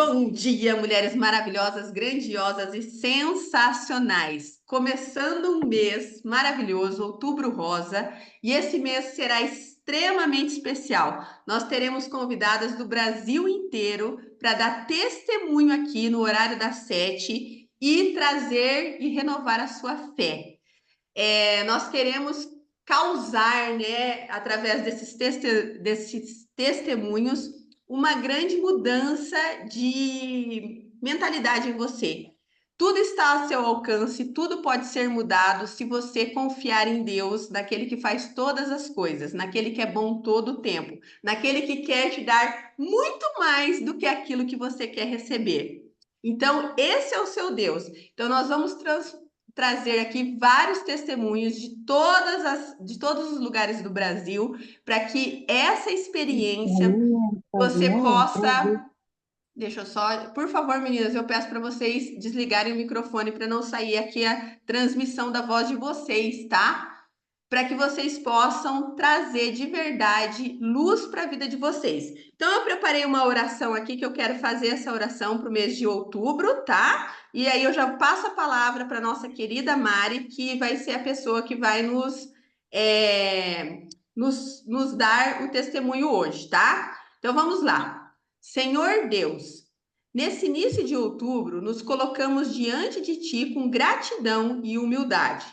Bom dia, mulheres maravilhosas, grandiosas e sensacionais. Começando um mês maravilhoso, Outubro Rosa, e esse mês será extremamente especial. Nós teremos convidadas do Brasil inteiro para dar testemunho aqui no horário das 7 e trazer e renovar a sua fé. Nós queremos causar, né, através desses testemunhos, uma grande mudança de mentalidade em você. Tudo está ao seu alcance, tudo pode ser mudado se você confiar em Deus, naquele que faz todas as coisas, naquele que é bom todo o tempo, naquele que quer te dar muito mais do que aquilo que você quer receber. Então, esse é o seu Deus. Então, nós vamos trazer aqui vários testemunhos de todos os lugares do Brasil, para que essa experiência você possa. Deixa eu só, por favor, meninas, eu peço para vocês desligarem o microfone para não sair aqui a transmissão da voz de vocês, tá? Para que vocês possam trazer de verdade luz para a vida de vocês. Então, eu preparei uma oração aqui que eu quero fazer essa oração para o mês de outubro, tá? E aí eu já passo a palavra para nossa querida Mari, que vai ser a pessoa que vai nos dar o testemunho hoje, tá? Então, vamos lá. Senhor Deus, nesse início de outubro, nos colocamos diante de Ti com gratidão e humildade.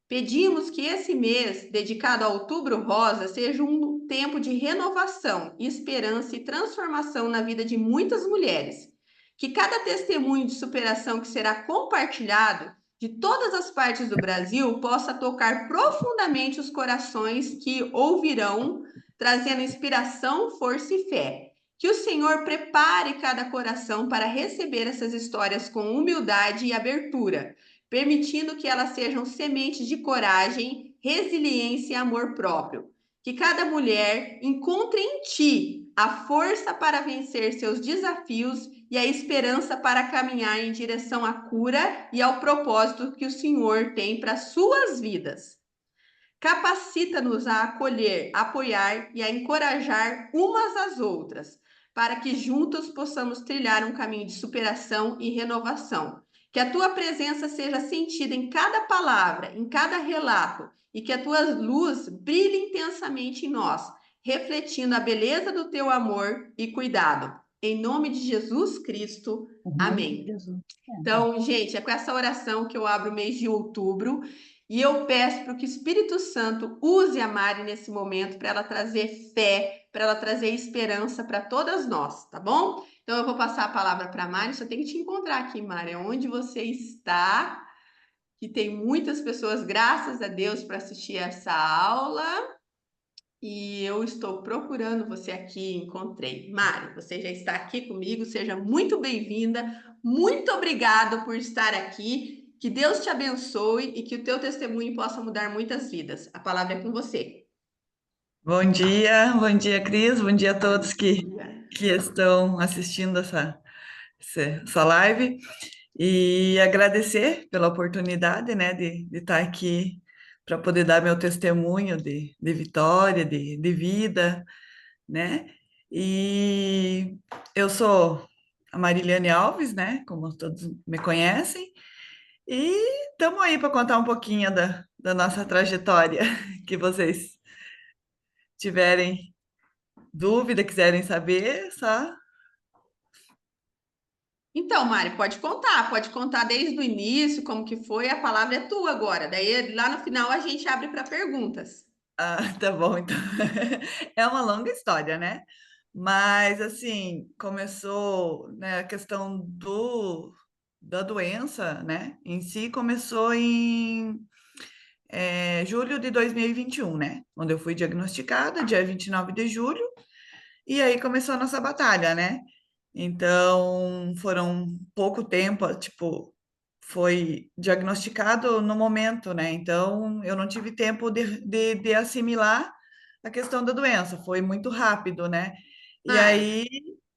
Pedimos que esse mês, dedicado a Outubro Rosa, seja um tempo de renovação, esperança e transformação na vida de muitas mulheres. Que cada testemunho de superação que será compartilhado de todas as partes do Brasil possa tocar profundamente os corações que ouvirão, trazendo inspiração, força e fé. Que o Senhor prepare cada coração para receber essas histórias com humildade e abertura, permitindo que elas sejam sementes de coragem, resiliência e amor próprio. Que cada mulher encontre em ti a força para vencer seus desafios e a esperança para caminhar em direção à cura e ao propósito que o Senhor tem para suas vidas. Capacita-nos a acolher, apoiar e a encorajar umas às outras, para que juntos possamos trilhar um caminho de superação e renovação. Que a tua presença seja sentida em cada palavra, em cada relato, e que a tua luz brilhe intensamente em nós, refletindo a beleza do teu amor e cuidado. Em nome de Jesus Cristo. Amém. Então, gente, é com essa oração que eu abro o mês de outubro e eu peço para que o Espírito Santo use a Mari nesse momento para ela trazer fé, para ela trazer esperança para todas nós, tá bom? Então, eu vou passar a palavra para a Mari, só tenho que te encontrar aqui, Mari, onde você está, que tem muitas pessoas, graças a Deus, para assistir essa aula. E eu estou procurando você aqui, encontrei. Mari, você já está aqui comigo, seja muito bem-vinda. Muito obrigada por estar aqui. Que Deus te abençoe e que o teu testemunho possa mudar muitas vidas. A palavra é com você. Bom dia, Cris, bom dia a todos que estão assistindo essa live e agradecer pela oportunidade, né, de estar aqui para poder dar meu testemunho de vitória, de vida, né, e eu sou a Mariliane Alves, né, como todos me conhecem, e estamos aí para contar um pouquinho da nossa trajetória, que vocês tiverem dúvida, quiserem saber, só. Então, Mari, pode contar desde o início, como que foi, a palavra é tua agora. Daí, lá no final, a gente abre para perguntas. Ah, tá bom, então. É uma longa história, né? Mas, assim, começou, né, a questão da doença, né, em si, começou em julho de 2021, né? Onde eu fui diagnosticada, dia 29 de julho, e aí começou a nossa batalha, né? Então, foram pouco tempo, tipo, foi diagnosticado no momento, né? Então, eu não tive tempo de assimilar a questão da doença, foi muito rápido, né? E Mari, aí,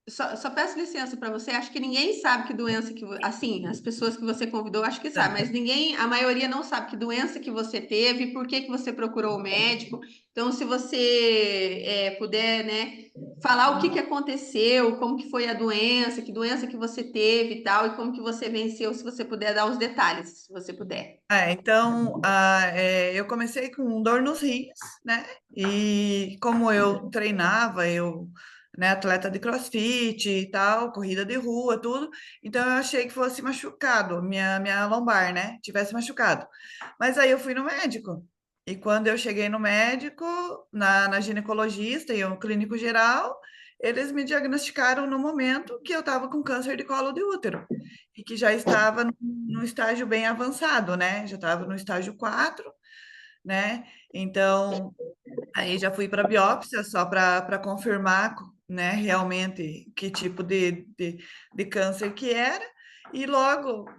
só peço licença para você. Acho que ninguém sabe que doença que, assim, as pessoas que você convidou, acho que sabe, Tá. mas ninguém, a maioria não sabe que doença que você teve, por que que você procurou o médico. Então, se você puder, né, falar o que que aconteceu, como que foi a doença, que doença que você teve e tal, e como que você venceu, se você puder dar os detalhes, se você puder. Então, eu comecei com dor nos rins, né? E como eu treinava, né, atleta de CrossFit e tal, corrida de rua, tudo, então eu achei que fosse machucado, minha lombar, né? Tivesse machucado. Mas aí eu fui no médico. E quando eu cheguei no médico, na ginecologista e no clínico geral, eles me diagnosticaram no momento que eu estava com câncer de colo de útero e que já estava no estágio bem avançado, né? Já estava no estágio 4, né? Então, aí já fui para biópsia só para confirmar, né, realmente que tipo de câncer que era. E logo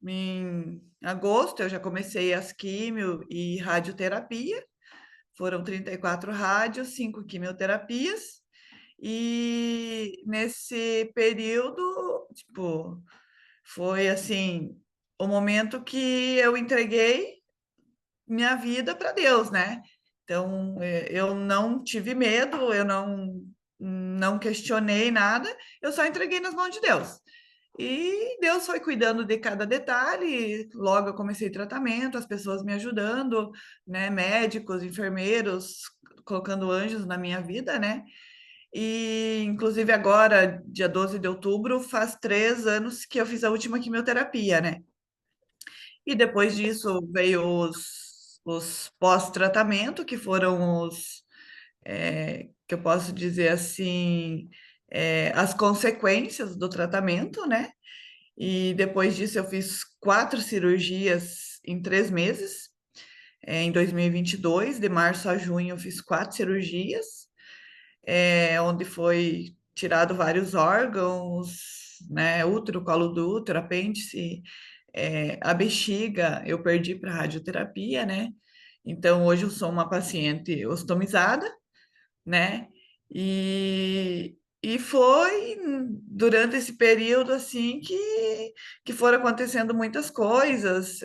em agosto eu já comecei as químio e radioterapia. Foram 34 rádios, 5 quimioterapias. E nesse período, tipo, foi assim, o momento que eu entreguei minha vida para Deus, né? Então, eu não tive medo, eu não questionei nada, eu só entreguei nas mãos de Deus. E Deus foi cuidando de cada detalhe. Logo eu comecei tratamento, as pessoas me ajudando, né? Médicos, enfermeiros, colocando anjos na minha vida, né? E, inclusive, agora, dia 12 de outubro, faz 3 anos que eu fiz a última quimioterapia, né? E depois disso veio os pós-tratamento, que foram que eu posso dizer assim, as consequências do tratamento, né? E depois disso eu fiz 4 cirurgias em 3 meses. Em 2022, de março a junho, eu fiz 4 cirurgias, onde foi tirado vários órgãos, né? Útero, colo do útero, apêndice, a bexiga, eu perdi para radioterapia, né? Então, hoje eu sou uma paciente ostomizada, né? E foi durante esse período assim que foram acontecendo muitas coisas,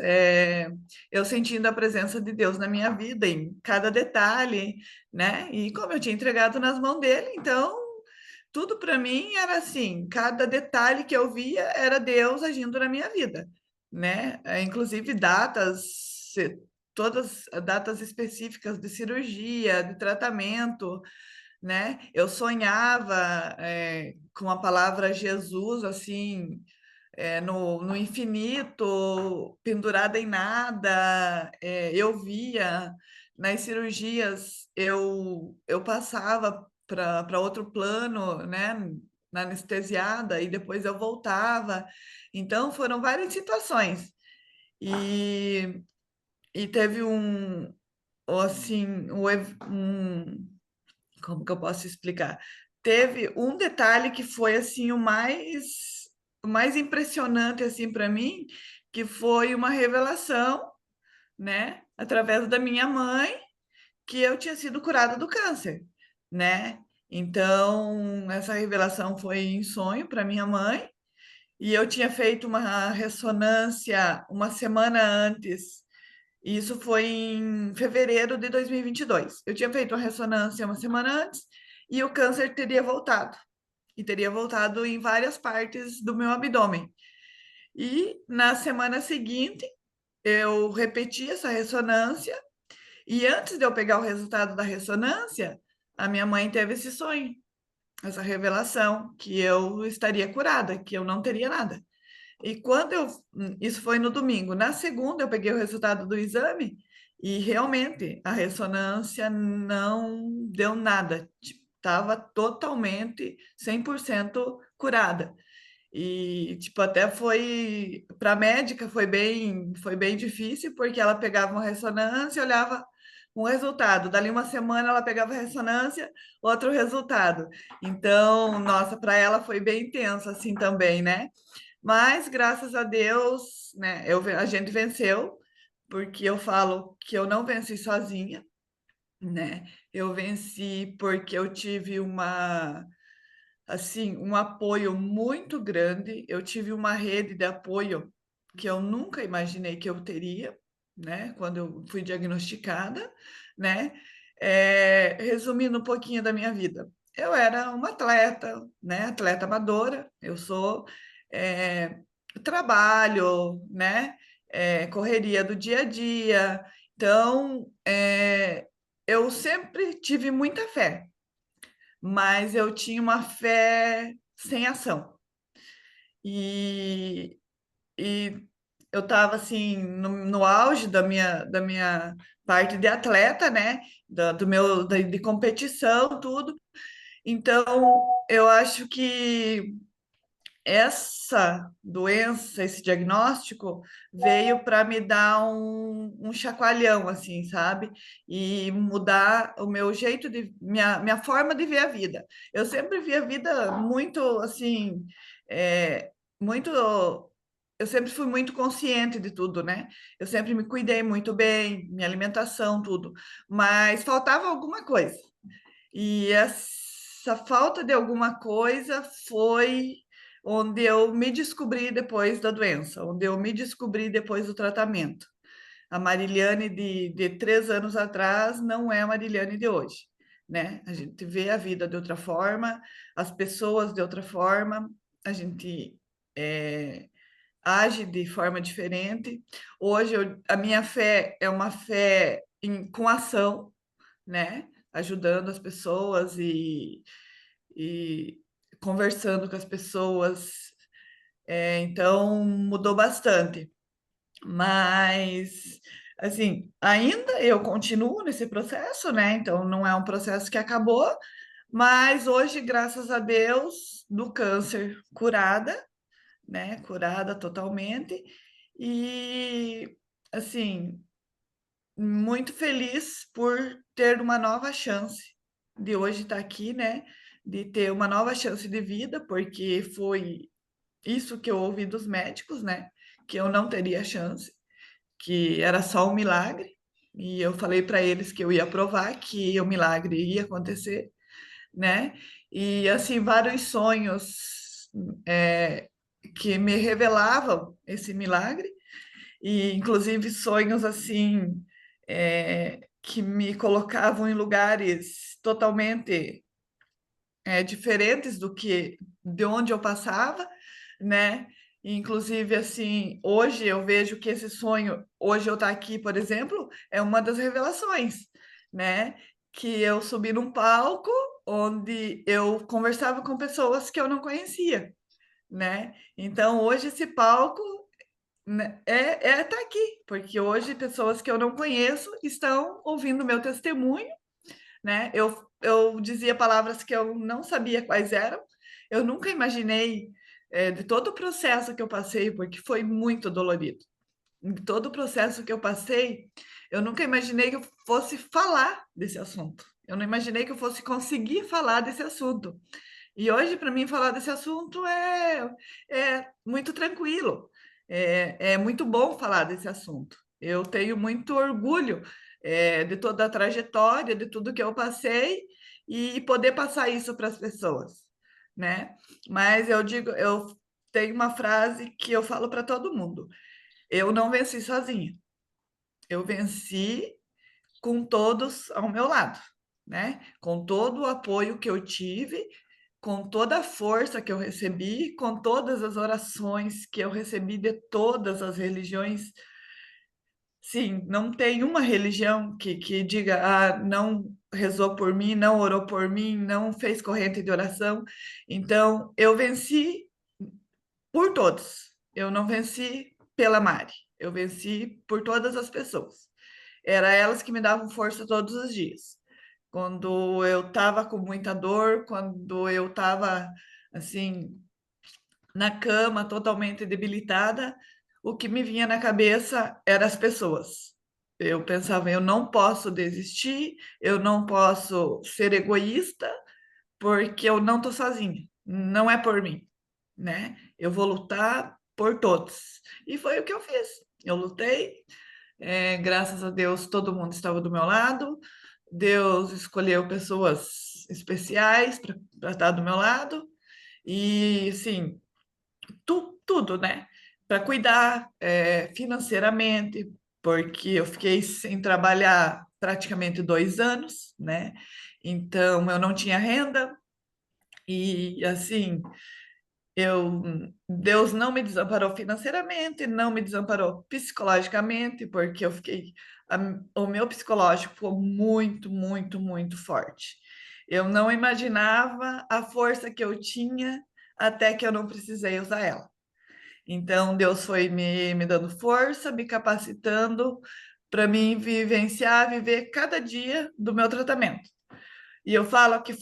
eu sentindo a presença de Deus na minha vida, em cada detalhe, né? E como eu tinha entregado nas mãos dele, então tudo para mim era assim, cada detalhe que eu via era Deus agindo na minha vida, né? Inclusive todas as datas específicas de cirurgia, de tratamento, né? Eu sonhava com a palavra Jesus assim, no infinito, pendurada em nada. Eu via nas cirurgias, eu passava para outro plano, né? Na anestesiada, e depois eu voltava. Então, foram várias situações. E, e teve assim, como que eu posso explicar? Teve um detalhe que foi assim o mais impressionante assim para mim, que foi uma revelação, né, através da minha mãe, que eu tinha sido curada do câncer, né? Então, essa revelação foi em sonho para minha mãe, e eu tinha feito uma ressonância uma semana antes. E isso foi em fevereiro de 2022. Eu tinha feito a ressonância uma semana antes e o câncer teria voltado. E teria voltado em várias partes do meu abdômen. E na semana seguinte, eu repeti essa ressonância. E antes de eu pegar o resultado da ressonância, a minha mãe teve esse sonho, essa revelação, que eu estaria curada, que eu não teria nada. E quando isso foi no domingo, na segunda eu peguei o resultado do exame e realmente a ressonância não deu nada, estava totalmente 100% curada. E tipo até foi para a médica foi bem difícil porque ela pegava uma ressonância, e olhava um resultado, dali uma semana ela pegava a ressonância, outro resultado. Então, nossa, para ela foi bem tenso assim também, né? Mas, graças a Deus, né, a gente venceu, porque eu falo que eu não venci sozinha, né? Eu venci porque eu tive assim, um apoio muito grande. Eu tive uma rede de apoio que eu nunca imaginei que eu teria, né? Quando eu fui diagnosticada, né? Resumindo um pouquinho da minha vida, eu era uma atleta, né? Atleta amadora. Eu sou é, trabalho, né? Correria do dia a dia. Então, eu sempre tive muita fé, mas eu tinha uma fé sem ação. E, e eu estava assim no auge da minha parte de atleta, né? De competição, tudo. Então, eu acho que essa doença, esse diagnóstico, veio para me dar um chacoalhão, assim, sabe? E mudar o meu jeito minha forma de ver a vida. Eu sempre vi a vida muito, assim, é, muito. Eu sempre fui muito consciente de tudo, né? Eu sempre me cuidei muito bem, minha alimentação, tudo. Mas faltava alguma coisa. E essa falta de alguma coisa foi onde eu me descobri depois da doença, onde eu me descobri depois do tratamento. A Mariliane de 3 anos atrás não é a Mariliane de hoje, né? A gente vê a vida de outra forma, as pessoas de outra forma, a gente age de forma diferente. Hoje a minha fé é uma fé com ação, né? Ajudando as pessoas e conversando com as pessoas. Então, mudou bastante. Mas, assim, ainda eu continuo nesse processo, né? Então, não é um processo que acabou, mas hoje, graças a Deus, do câncer curada, né? Curada totalmente. E, assim, muito feliz por ter uma nova chance de hoje estar aqui, né? De ter uma nova chance de vida, porque foi isso que eu ouvi dos médicos, né? Que eu não teria chance, que era só um milagre. E eu falei para eles que eu ia provar que o milagre ia acontecer, né? E assim, vários sonhos é, que me revelavam esse milagre e inclusive sonhos assim que me colocavam em lugares totalmente diferentes do que de onde eu passava, né? E, inclusive assim, hoje eu vejo que esse sonho, hoje eu estar aqui, por exemplo, é uma das revelações, né? Que eu subi num palco onde eu conversava com pessoas que eu não conhecia, né? Então, hoje esse palco né, tá aqui, porque hoje pessoas que eu não conheço estão ouvindo meu testemunho, né? Eu dizia palavras que eu não sabia quais eram, eu nunca imaginei de todo o processo que eu passei, porque foi muito dolorido. Em todo o processo que eu passei, eu nunca imaginei que eu fosse falar desse assunto. Eu não imaginei que eu fosse conseguir falar desse assunto. E hoje, para mim, falar desse assunto é muito tranquilo, é muito bom falar desse assunto. Eu tenho muito orgulho, de toda a trajetória, de tudo que eu passei e poder passar isso para as pessoas, né? Mas eu digo, eu tenho uma frase que eu falo para todo mundo: eu não venci sozinha, eu venci com todos ao meu lado, né? Com todo o apoio que eu tive, com toda a força que eu recebi, com todas as orações que eu recebi de todas as religiões. Sim, não tem uma religião que diga, não rezou por mim, não orou por mim, não fez corrente de oração. Então, eu venci por todos. Eu não venci pela Mari, eu venci por todas as pessoas. Era elas que me davam força todos os dias. Quando eu estava com muita dor, quando eu estava assim na cama, totalmente debilitada, o que me vinha na cabeça eram as pessoas. Eu pensava, eu não posso desistir, eu não posso ser egoísta, porque eu não estou sozinha. Não é por mim, né? Eu vou lutar por todos. E foi o que eu fiz. Eu lutei, graças a Deus, todo mundo estava do meu lado. Deus escolheu pessoas especiais para estar do meu lado. e assim, tudo, né? Para cuidar financeiramente, porque eu fiquei sem trabalhar praticamente 2 anos, né? Então eu não tinha renda e assim eu Deus não me desamparou financeiramente, não me desamparou psicologicamente, porque eu fiquei o meu psicológico ficou muito, muito, muito forte. Eu não imaginava a força que eu tinha até que eu não precisei usar ela. Então, Deus foi me dando força, me capacitando para mim vivenciar, viver cada dia do meu tratamento. E eu falo que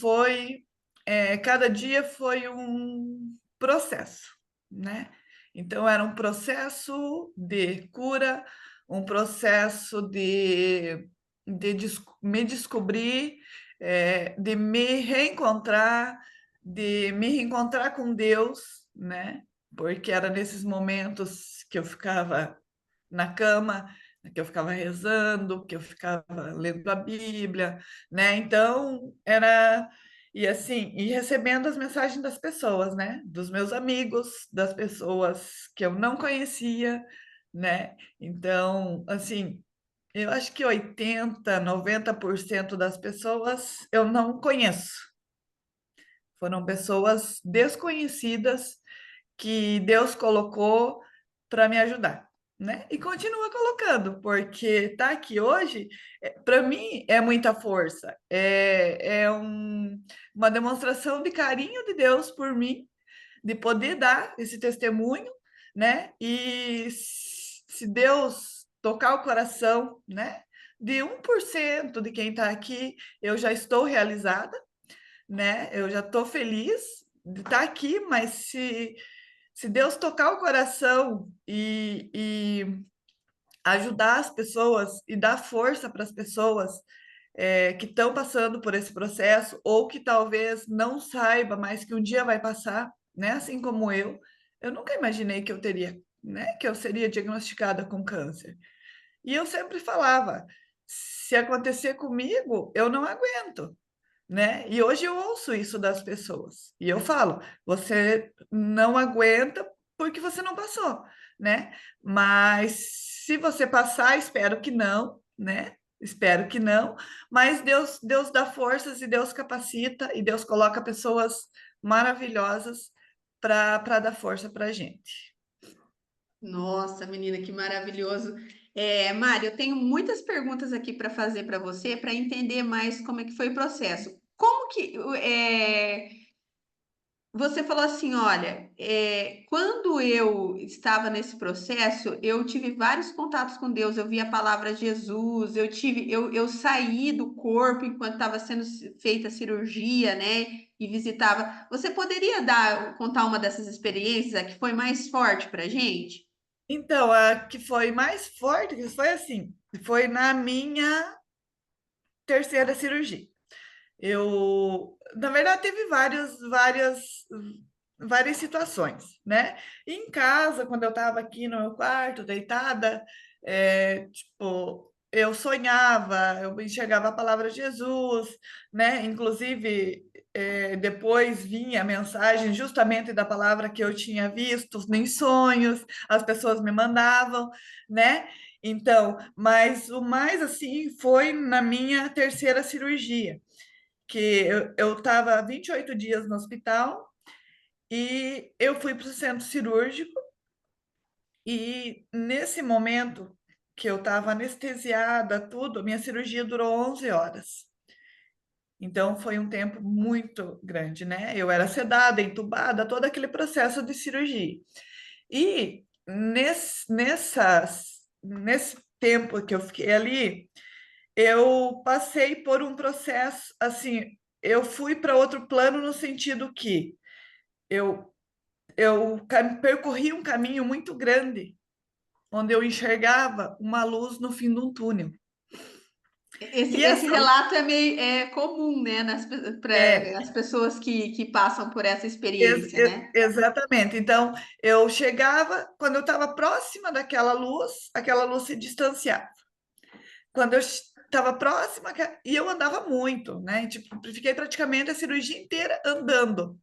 cada dia foi um processo, né? Então, era um processo de cura, um processo de me descobrir, de me reencontrar com Deus, né? Porque era nesses momentos que eu ficava na cama, que eu ficava rezando, que eu ficava lendo a Bíblia, né? Então, e assim, e recebendo as mensagens das pessoas, né? Dos meus amigos, das pessoas que eu não conhecia, né? Então, assim, eu acho que 80, 90% das pessoas eu não conheço. Foram pessoas desconhecidas que Deus colocou para me ajudar, né? E continua colocando, porque estar aqui hoje, para mim, é muita força, uma demonstração de carinho de Deus por mim, de poder dar esse testemunho, né? E se Deus tocar o coração, né? De 1% de quem está aqui, eu já estou realizada, né? Eu já estou feliz de estar aqui, mas se Deus tocar o coração e ajudar as pessoas e dar força para as pessoas que estão passando por esse processo ou que talvez não saiba, mas que um dia vai passar, né? Assim como eu nunca imaginei que eu teria, né? Que eu seria diagnosticada com câncer. E eu sempre falava, se acontecer comigo, eu não aguento, né? E hoje eu ouço isso das pessoas. E eu falo, você não aguenta porque você não passou, né? Mas se você passar, espero que não, né? Espero que não, mas Deus dá forças e Deus capacita e Deus coloca pessoas maravilhosas para dar força para a gente. Nossa, menina, que maravilhoso. Mari, eu tenho muitas perguntas aqui para fazer para você, para entender mais como é que foi o processo. Como que você falou assim, olha, quando eu estava nesse processo, eu tive vários contatos com Deus, eu vi a palavra Jesus, eu saí do corpo enquanto estava sendo feita a cirurgia, né? E visitava. Você poderia contar uma dessas experiências a que foi mais forte para gente? Então, a que foi mais forte, que foi assim, foi na minha terceira cirurgia. Na verdade, teve várias situações, né? Em casa, quando eu estava aqui no meu quarto, deitada, tipo, eu sonhava, eu enxergava a palavra Jesus, né? Inclusive, depois vinha a mensagem justamente da palavra que eu tinha visto em sonhos, as pessoas me mandavam, né? Então, mas o mais assim foi na minha terceira cirurgia que eu estava 28 dias no hospital e eu fui para o centro cirúrgico e nesse momento que eu estava anestesiada, tudo, a minha cirurgia durou 11 horas. Então foi um tempo muito grande, né? Eu era sedada, entubada, todo aquele processo de cirurgia. E nesse tempo que eu fiquei ali, eu passei por um processo, assim, eu fui para outro plano no sentido que eu, eu percorri um caminho muito grande, onde eu enxergava uma luz no fim de um túnel. Esse, E esse essa relato é meio comum, né, é para as pessoas que passam por essa experiência, né? exatamente. Então, eu chegava, quando eu estava próxima daquela luz, aquela luz se distanciava. Quando eu estava próxima, e eu andava muito, né? Tipo, fiquei praticamente a cirurgia inteira andando.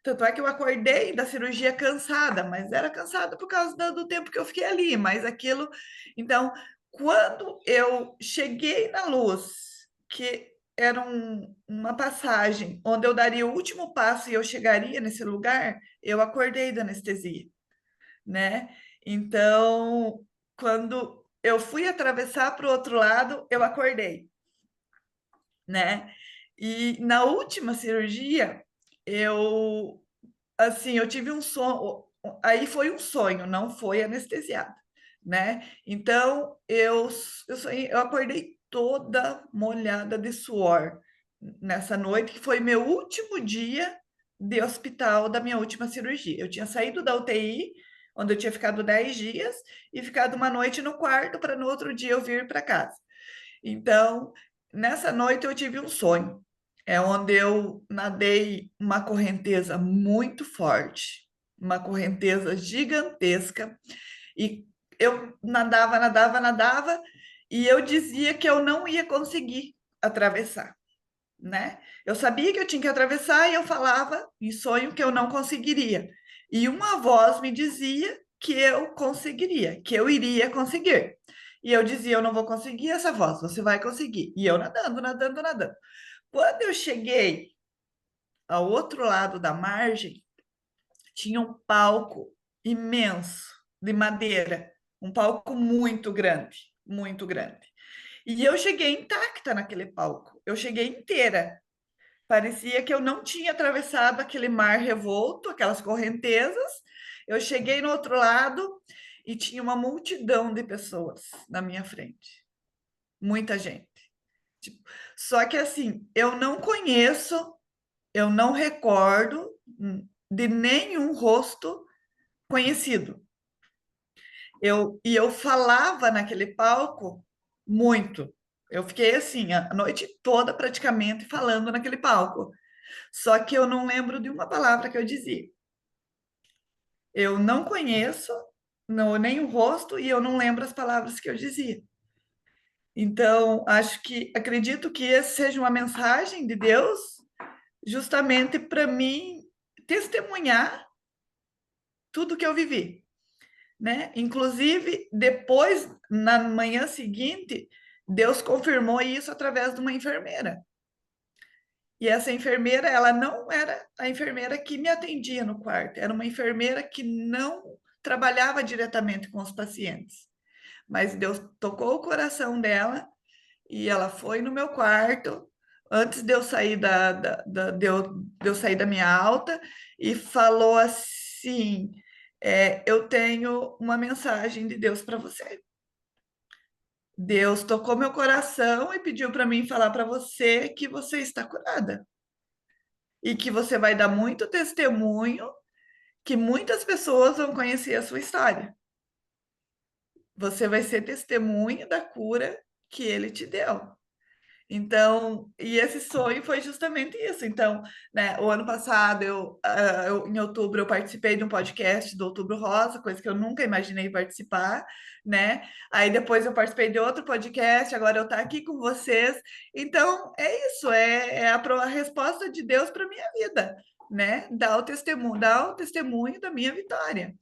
Tanto é que eu acordei da cirurgia cansada, mas era cansada por causa do tempo que eu fiquei ali. Mas aquilo. Então, quando eu cheguei na luz, que era uma passagem onde eu daria o último passo e eu chegaria nesse lugar, eu acordei da anestesia, né? Então, quando eu fui atravessar para o outro lado, eu acordei, né? E na última cirurgia, eu assim, eu tive um sonho, aí foi um sonho, não foi anestesiado, né? Então, eu acordei toda molhada de suor nessa noite, que foi meu último dia de hospital da minha última cirurgia. Eu tinha saído da UTI, onde eu tinha ficado 10 dias, e ficado uma noite no quarto para no outro dia eu vir para casa. Então, nessa noite eu tive um sonho, é onde eu nadei uma correnteza muito forte, uma correnteza gigantesca, e eu nadava, nadava, nadava, e eu dizia que eu não ia conseguir atravessar, né? Eu sabia que eu tinha que atravessar e eu falava em sonho que eu não conseguiria. E uma voz me dizia que eu conseguiria, que eu iria conseguir. E eu dizia, eu não vou conseguir essa voz, você vai conseguir. E eu nadando, nadando, nadando. Quando eu cheguei ao outro lado da margem, tinha um palco imenso de madeira, um palco muito grande, muito grande. E eu cheguei intacta naquele palco, eu cheguei inteira. Parecia que eu não tinha atravessado aquele mar revolto, aquelas correntezas. Eu cheguei no outro lado e tinha uma multidão de pessoas na minha frente. Muita gente. Tipo, só que assim, eu não conheço, eu não recordo de nenhum rosto conhecido. Eu falava naquele palco muito. Eu fiquei assim, a noite toda praticamente falando naquele palco. Só que eu não lembro de uma palavra que eu dizia. Eu não conheço nem o rosto e eu não lembro as palavras que eu dizia. Então, acredito que essa seja uma mensagem de Deus, justamente para mim testemunhar tudo que eu vivi, né? Inclusive, depois, na manhã seguinte, Deus confirmou isso através de uma enfermeira. E essa enfermeira, ela não era a enfermeira que me atendia no quarto, era uma enfermeira que não trabalhava diretamente com os pacientes. Mas Deus tocou o coração dela e ela foi no meu quarto antes de eu sair de eu sair da minha alta e falou assim: eu tenho uma mensagem de Deus para você. Deus tocou meu coração e pediu para mim falar para você que você está curada e que você vai dar muito testemunho, que muitas pessoas vão conhecer a sua história. Você vai ser testemunha da cura que ele te deu. Então, e esse sonho foi justamente isso. Então, né, o ano passado, em outubro, eu participei de um podcast do Outubro Rosa, coisa que eu nunca imaginei participar, né? Aí depois eu participei de outro podcast, agora eu estou aqui com vocês. Então, é isso, a resposta de Deus para minha vida, né? Dar o testemunho da minha vitória.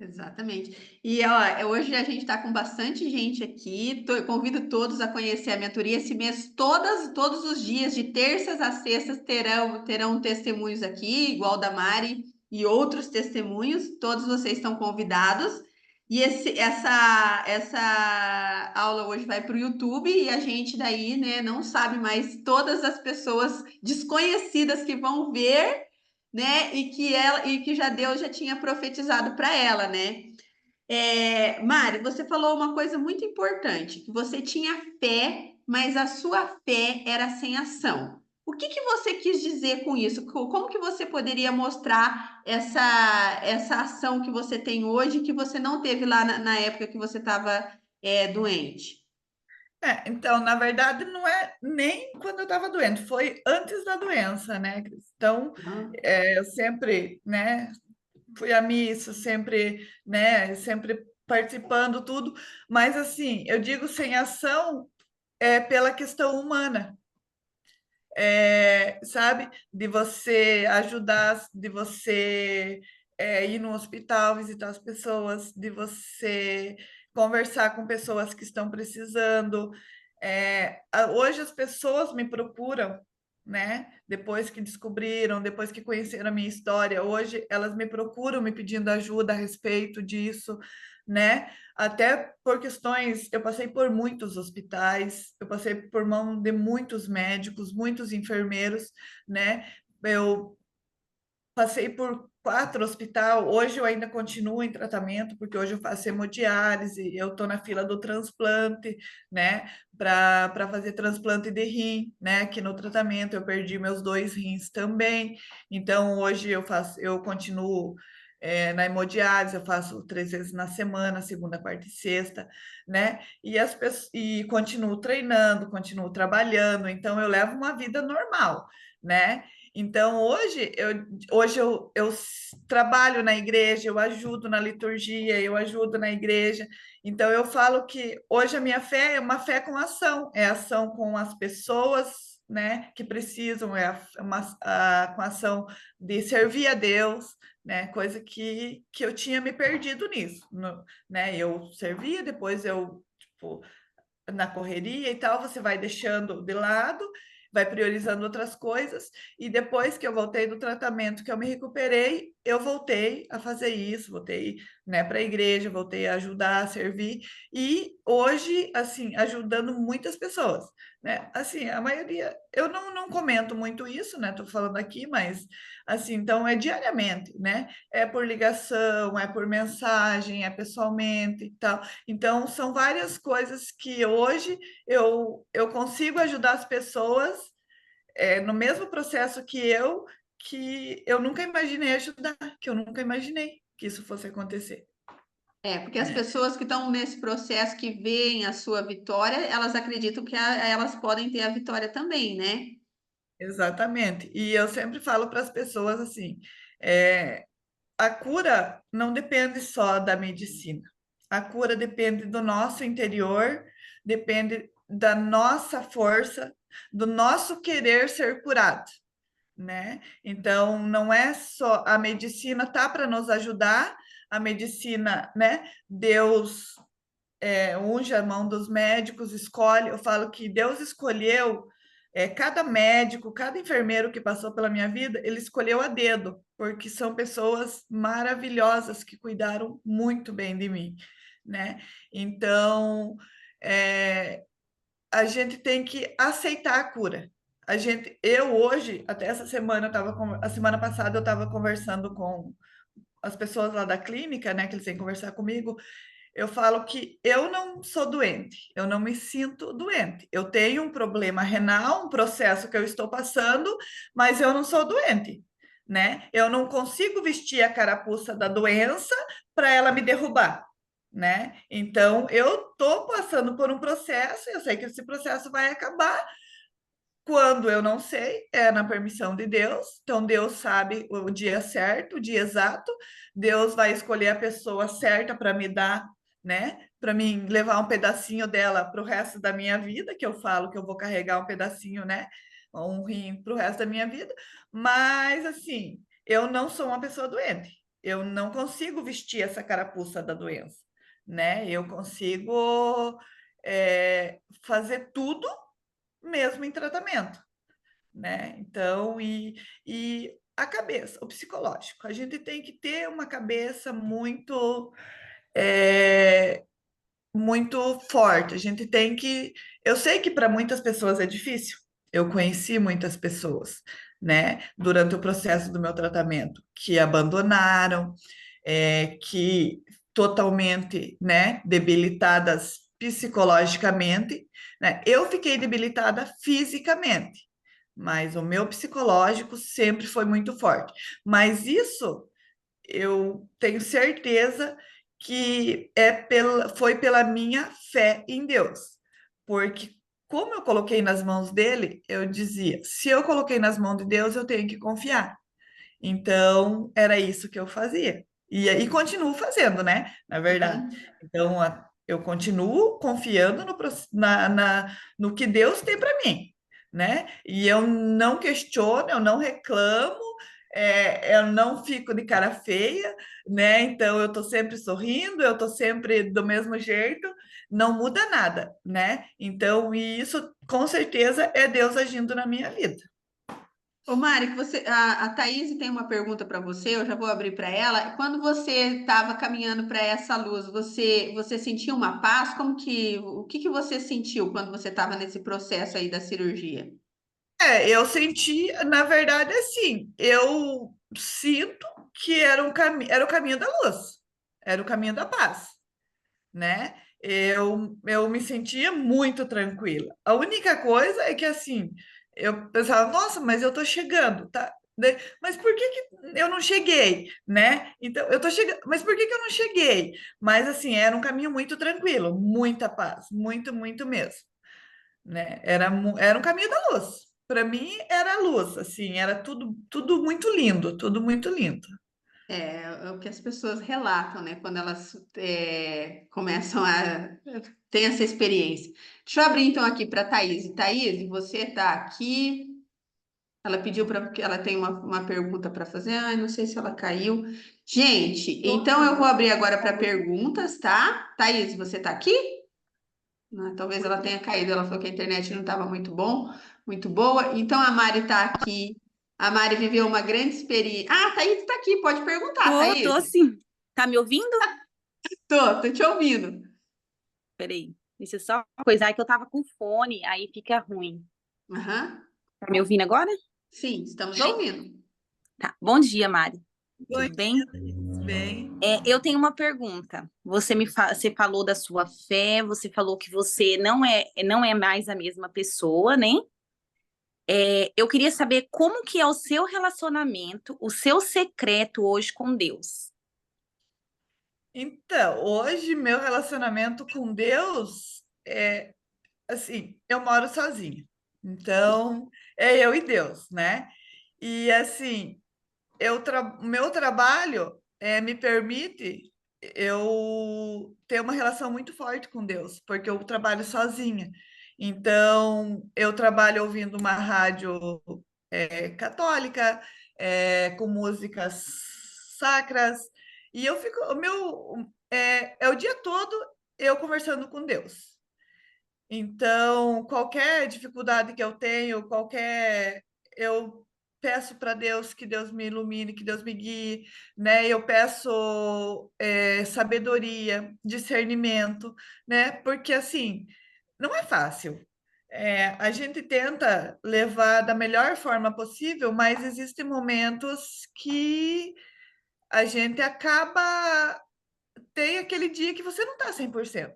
Exatamente. E ó, hoje a gente está com bastante gente aqui. Convido todos a conhecer a mentoria esse mês. Todos os dias, de terças a sextas, terão testemunhos aqui, igual da Mari e outros testemunhos. Todos vocês estão convidados. E essa aula hoje vai para o YouTube e a gente daí, né, não sabe mais todas as pessoas desconhecidas que vão ver, né? E que já Deus já tinha profetizado para ela, né? Mari, você falou uma coisa muito importante, que você tinha fé, mas a sua fé era sem ação. O que que você quis dizer com isso? Como que você poderia mostrar essa ação que você tem hoje, que você não teve lá na época que você estava doente? Então, na verdade, não é nem quando eu estava doente, foi antes da doença, né, Cris? Então, Ah, eu sempre, né, fui à missa, sempre, né, sempre participando, tudo, mas assim, eu digo sem ação pela questão humana, sabe? De você ajudar, de você ir no hospital, visitar as pessoas, de você conversar com pessoas que estão precisando. Hoje as pessoas me procuram, né? Depois que descobriram, depois que conheceram a minha história, hoje elas me procuram me pedindo ajuda a respeito disso, né? Até por questões, eu passei por muitos hospitais, eu passei por mão de muitos médicos, muitos enfermeiros, né? Eu passei por 4 hospitais, hoje eu ainda continuo em tratamento, porque hoje eu faço hemodiálise, eu estou na fila do transplante, né, para fazer transplante de rim, né, aqui no tratamento eu perdi meus 2 rins também, então hoje eu continuo na hemodiálise, eu faço 3 vezes na semana, segunda, quarta e sexta, né, e continuo treinando, continuo trabalhando, então eu levo uma vida normal, né, então, hoje eu trabalho na igreja, eu ajudo na liturgia, eu ajudo na igreja. Então, eu falo que hoje a minha fé é uma fé com ação, é ação com as pessoas, né, que precisam, com ação de servir a Deus, né, coisa que eu tinha me perdido nisso, né, eu servia, depois eu, tipo, na correria e tal, você vai deixando de lado, vai priorizando outras coisas, e depois que eu voltei do tratamento, que eu me recuperei, eu voltei a fazer isso, voltei, né, para a igreja, voltei a ajudar, a servir, e hoje, assim, ajudando muitas pessoas, né, assim, a maioria, eu não comento muito isso, né, tô falando aqui, mas, assim, então é diariamente, né, é por ligação, é por mensagem, é pessoalmente e tal, então, são várias coisas que hoje eu consigo ajudar as pessoas no mesmo processo que eu nunca imaginei ajudar, que eu nunca imaginei que isso fosse acontecer, Porque as né? pessoas que estão nesse processo, que veem a sua vitória, elas acreditam que elas podem ter a vitória também, né? Exatamente. E eu sempre falo para as pessoas assim, é, a cura não depende só da medicina. A cura depende do nosso interior, depende da nossa força, do nosso querer ser curado, né? Então, não é só a medicina tá para nos ajudar, a medicina, né? Deus unge a mão dos médicos, escolhe. Eu falo que Deus escolheu cada médico, cada enfermeiro que passou pela minha vida, ele escolheu a dedo, porque são pessoas maravilhosas que cuidaram muito bem de mim, né? Então, é, a gente tem que aceitar a cura. Eu hoje, até essa semana, a semana passada eu estava conversando com as pessoas lá da clínica, né, que eles vêm conversar comigo. Eu falo que eu não sou doente, eu não me sinto doente. Eu tenho um problema renal, um processo que eu estou passando, mas eu não sou doente, né? Eu não consigo vestir a carapuça da doença para ela me derrubar, né? Então, eu estou passando por um processo, eu sei que esse processo vai acabar. Quando eu não sei, é na permissão de Deus. Então, Deus sabe o dia certo, o dia exato. Deus vai escolher a pessoa certa para me dar, né? Para mim levar um pedacinho dela para o resto da minha vida, que eu falo que eu vou carregar um pedacinho, né? Um rim para o resto da minha vida. Mas, assim, eu não sou uma pessoa doente. Eu não consigo vestir essa carapuça da doença, né? Eu consigo fazer tudo mesmo em tratamento, né? Então, e a cabeça, o psicológico, a gente tem que ter uma cabeça é, muito forte. A gente tem que. Eu sei que para muitas pessoas é difícil. Eu conheci muitas pessoas, né, durante o processo do meu tratamento, que abandonaram, que totalmente, né, debilitadas psicologicamente, né? Eu fiquei debilitada fisicamente, mas o meu psicológico sempre foi muito forte. Mas isso eu tenho certeza que foi pela minha fé em Deus, porque como eu coloquei nas mãos dele, eu dizia: se eu coloquei nas mãos de Deus, eu tenho que confiar. Então, era isso que eu fazia. E continuo fazendo, né? Na verdade. Uhum. Então, eu continuo confiando no que Deus tem para mim, né? E eu não questiono, eu não reclamo, eu não fico de cara feia, né? Então eu tô sempre sorrindo, eu tô sempre do mesmo jeito, não muda nada, né? Então, e isso com certeza é Deus agindo na minha vida. Ô, Mari, a Thaís tem uma pergunta para você, eu já vou abrir para ela. Quando você estava caminhando para essa luz, você sentiu uma paz? O que que você sentiu quando você estava nesse processo aí da cirurgia? Eu senti, na verdade, assim, eu sinto que era o caminho da luz, era o caminho da paz, né? Eu me sentia muito tranquila. A única coisa é que, assim, eu pensava, nossa, mas eu tô chegando, tá? Mas por que que eu não cheguei, né? Então, eu tô chegando, mas por que que eu não cheguei? Mas, assim, era um caminho muito tranquilo, muita paz, muito, muito mesmo, né? Era um caminho da luz. Para mim, era a luz, assim, era tudo, tudo muito lindo, tudo muito lindo. É o que as pessoas relatam, né? Quando elas começam a ter essa experiência. Deixa eu abrir então aqui para a Thaís. Thaís, você está aqui. Ela pediu para que ela tem uma pergunta para fazer. Ai, não sei se ela caiu. Gente, então eu vou abrir agora para perguntas, tá? Thaís, você está aqui? Talvez ela tenha caído. Ela falou que a internet não estava muito boa. Então a Mari está aqui. A Mari viveu uma grande experiência. Ah, a Thaís está aqui. Pode perguntar, Thaís. Tô sim. Tá me ouvindo? Tô te ouvindo. Peraí. Deixa eu só uma coisa. É que eu tava com fone, aí fica ruim. Aham. Tá me ouvindo agora? Sim, estamos ouvindo. Tá. Bom dia, Mari. Oi, Tudo bem? bem. Eu tenho uma pergunta. Você falou da sua fé, você falou que você não é mais a mesma pessoa, né? Eu queria saber como que é o seu relacionamento, o seu secreto hoje com Deus. Então, hoje meu relacionamento com Deus é assim, eu moro sozinha. Então, é eu e Deus, né? E assim, meu trabalho me permite eu ter uma relação muito forte com Deus, porque eu trabalho sozinha. Então, eu trabalho ouvindo uma rádio católica, com músicas sacras, e eu fico, é o dia todo eu conversando com Deus. Então, qualquer dificuldade que eu tenho, eu peço para Deus que Deus me ilumine, que Deus me guie, né? Eu peço sabedoria, discernimento, né? Porque assim, não é fácil. A gente tenta levar da melhor forma possível, mas existem momentos que a gente acaba tem aquele dia que você não está 100%,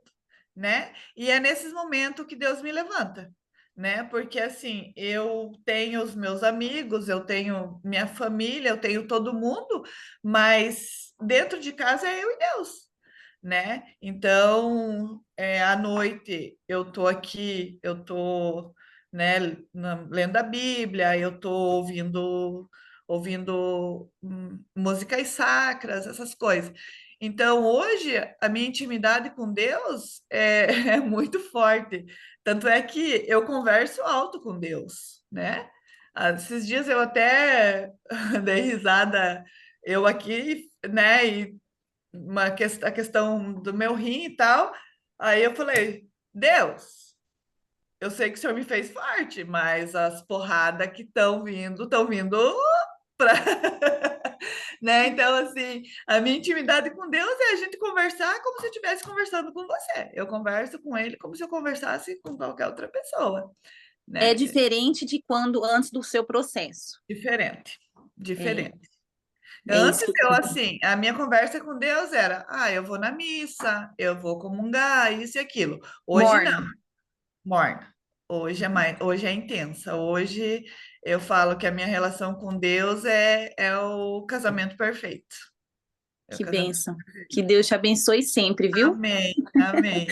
né? E é nesses momentos que Deus me levanta, né? Porque assim, eu tenho os meus amigos, eu tenho minha família, eu tenho todo mundo, mas dentro de casa é eu e Deus, né? Então, à noite eu tô aqui, eu tô, né, lendo a Bíblia, eu tô ouvindo músicas sacras, essas coisas. Então, hoje, a minha intimidade com Deus é muito forte. Tanto é que eu converso alto com Deus, né? Esses dias eu até dei risada, eu aqui, né? E a questão do meu rim e tal. Aí eu falei, Deus, eu sei que o Senhor me fez forte, mas as porradas que estão vindo para né? Então, assim, a minha intimidade com Deus é a gente conversar como se eu estivesse conversando com você. Eu converso com ele como se eu conversasse com qualquer outra pessoa, É né? diferente de quando antes do seu processo. Diferente, É, diferente. é isso Antes que eu, assim, a minha conversa com Deus era, eu vou na missa, eu vou comungar, isso e aquilo. Hoje não, morna. morna. Hoje é intensa. Hoje eu falo que a minha relação com Deus é o casamento perfeito. É o Que casamento. bênção. Que Deus te abençoe sempre, viu? Amém, amém.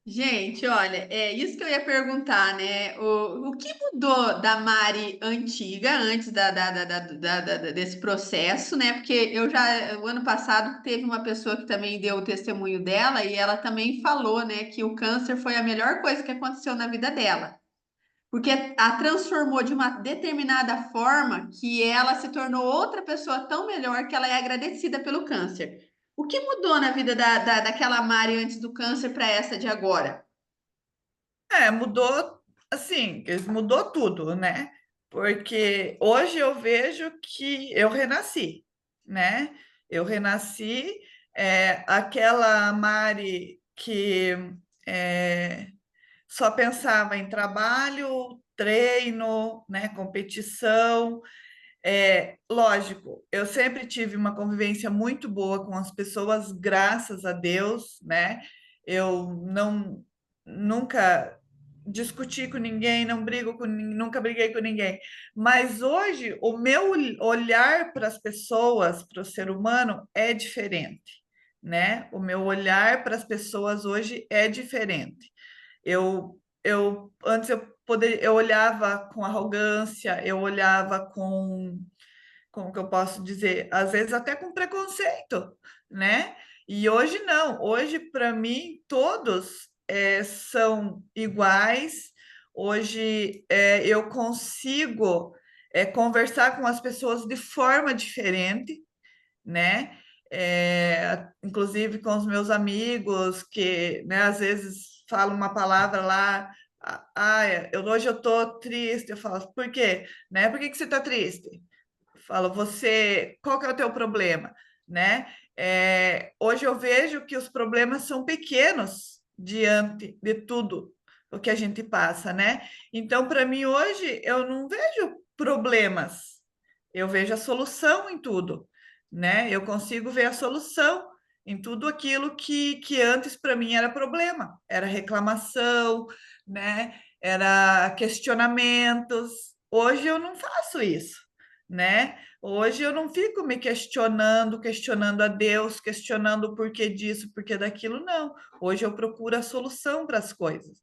Gente, olha, é isso que eu ia perguntar, né? O que mudou da Mari antiga, antes desse processo, né? Porque o ano passado teve uma pessoa que também deu o testemunho dela e ela também falou, né, que o câncer foi a melhor coisa que aconteceu na vida dela. porque a transformou de uma determinada forma que ela se tornou outra pessoa tão melhor que ela é agradecida pelo câncer. O que mudou na vida daquela Mari antes do câncer para essa de agora? Mudou, assim, mudou tudo, né? Porque hoje eu vejo que eu renasci, né? Eu renasci, aquela Mari que é, só pensava em trabalho, treino, né? Competição. Lógico, eu sempre tive uma convivência muito boa com as pessoas, graças a Deus, né? Eu não nunca discuti com ninguém, não brigo com nunca briguei com ninguém. Mas hoje o meu olhar para as pessoas, para o ser humano é diferente, né? O meu olhar para as pessoas hoje é diferente. Eu antes eu olhava com arrogância, eu olhava com, como que eu posso dizer, às vezes até com preconceito, né? E hoje não, hoje para mim todos são iguais. Hoje eu consigo conversar com as pessoas de forma diferente, né? Inclusive com os meus amigos que, né, às vezes falam uma palavra lá, hoje eu tô triste, eu falo, por quê? Né? Por que que você tá triste? Eu falo, qual que é o teu problema? Né? Hoje eu vejo que os problemas são pequenos diante de tudo o que a gente passa, né? Então, para mim, hoje, eu não vejo problemas, eu vejo a solução em tudo, né? Eu consigo ver a solução em tudo aquilo que antes para mim era problema, era reclamação, né? Era questionamentos. Hoje eu não faço isso, né? Hoje eu não fico me questionando a Deus, questionando o porquê disso, o porquê daquilo, não. Hoje eu procuro a solução para as coisas,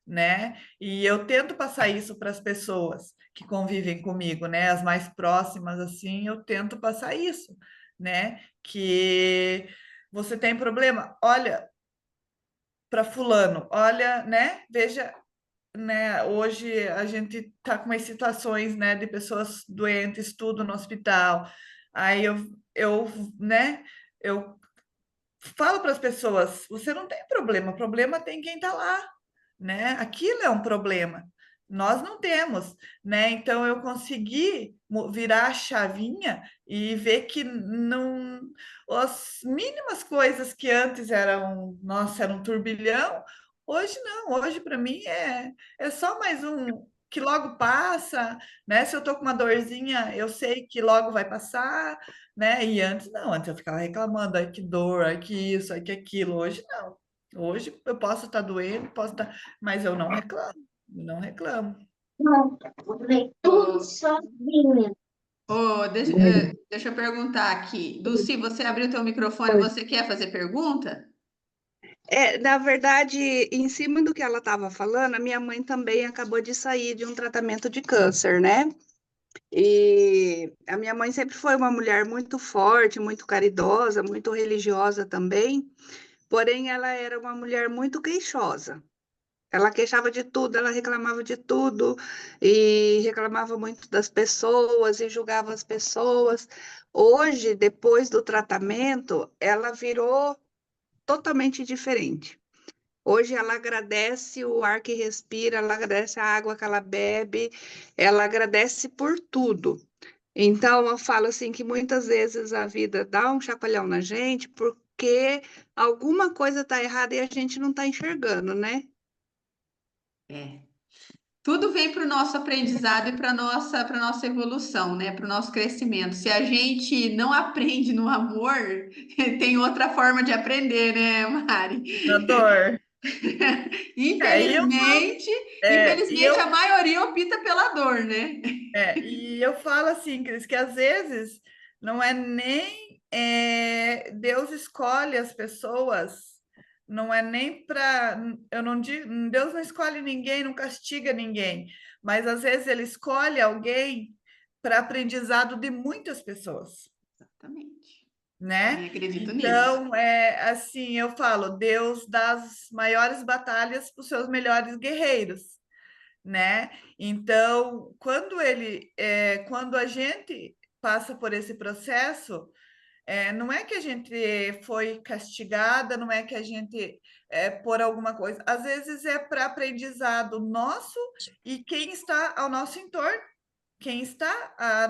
né? E eu tento passar isso para as pessoas que convivem comigo, né? As mais próximas, assim, eu tento passar isso, né? Que você tem problema, olha para fulano, olha, né? Veja, né? Hoje a gente está com umas situações, né, de pessoas doentes, tudo no hospital. Aí eu, né? Eu falo para as pessoas, você não tem problema, problema tem quem está lá, né? Aquilo é um problema. Nós não temos, né? Então eu consegui virar a chavinha e ver que não as mínimas coisas que antes eram, nossa, era um turbilhão, hoje não, hoje para mim é só mais um que logo passa, né? Se eu tô com uma dorzinha, eu sei que logo vai passar, né? E antes não, antes eu ficava reclamando, ai que dor, ai que isso, ai que aquilo. Hoje não. Hoje eu posso estar doendo, posso estar, mas eu não reclamo, não reclamo. Não, eu falei tudo sozinha. Deixa eu perguntar aqui. Dulci, você abriu teu microfone, você quer fazer pergunta? Na verdade, em cima do que ela estava falando, a minha mãe também acabou de sair de um tratamento de câncer, né? E a minha mãe sempre foi uma mulher muito forte, muito caridosa, muito religiosa também, porém ela era uma mulher muito queixosa. Ela queixava de tudo, ela reclamava de tudo e reclamava muito das pessoas e julgava as pessoas. Hoje, depois do tratamento, ela virou totalmente diferente. Hoje ela agradece o ar que respira, ela agradece a água que ela bebe, ela agradece por tudo. Então, eu falo assim que muitas vezes a vida dá um chacoalhão na gente porque alguma coisa está errada e a gente não está enxergando, né? É. Tudo vem para o nosso aprendizado e para nossa evolução, né? Para o nosso crescimento. Se a gente não aprende no amor, tem outra forma de aprender, né, Mari? Na dor. E eu falo, Infelizmente, é, e infelizmente, a eu, maioria opta pela dor, né? e eu falo assim, Cris, que às vezes não é nem Deus escolhe as pessoas, não é nem para, eu não digo, Deus não escolhe ninguém, não castiga ninguém, mas às vezes ele escolhe alguém para aprendizado de muitas pessoas, Exatamente. Também né? acredito nisso. Então, assim, eu falo, Deus dá as maiores batalhas para os seus melhores guerreiros, né? Então, quando a gente passa por esse processo, não é que a gente foi castigada, não é que a gente por alguma coisa. Às vezes é para aprendizado nosso e quem está ao nosso entorno, quem está à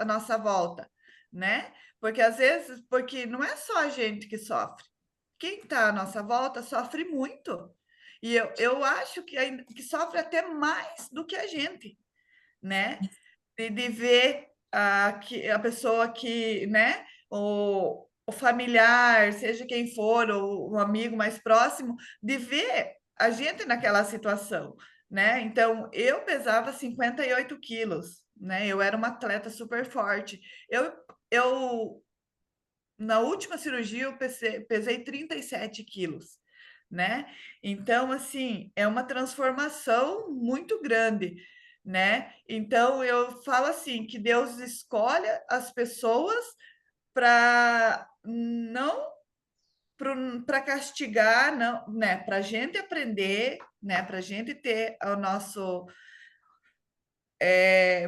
nossa volta, né? Porque às vezes, porque não é só a gente que sofre. Quem está à nossa volta sofre muito. E eu acho que sofre até mais do que a gente, né? De ver a pessoa que, né? O familiar, seja quem for, ou um amigo mais próximo, de ver a gente naquela situação, né? Então, eu pesava 58 quilos, né? Eu era uma atleta super forte. Eu na última cirurgia, eu pesei 37 quilos, né? Então, assim, é uma transformação muito grande, né? Então, eu falo assim, que Deus escolhe as pessoas para não para castigar, não, né? Para a gente aprender, né? Para a gente ter o nosso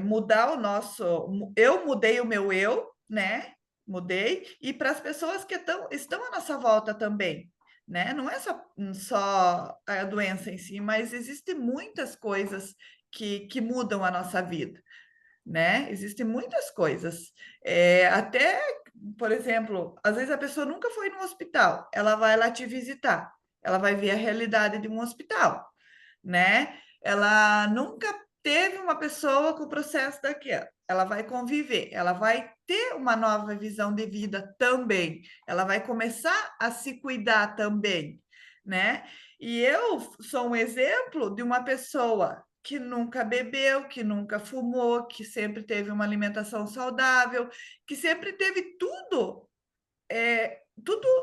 mudar o nosso. Eu mudei o meu eu, né? Mudei, e para as pessoas que estão à nossa volta também, né? Não é só a doença em si, mas existem muitas coisas que mudam a nossa vida, né? Existem muitas coisas. Até, por exemplo, às vezes a pessoa nunca foi no hospital, ela vai lá te visitar, ela vai ver a realidade de um hospital, né? Ela nunca teve uma pessoa com o processo daquela. Ela vai conviver, ela vai ter uma nova visão de vida também. Ela vai começar a se cuidar também, né? E eu sou um exemplo de uma pessoa que nunca bebeu, que nunca fumou, que sempre teve uma alimentação saudável, que sempre teve tudo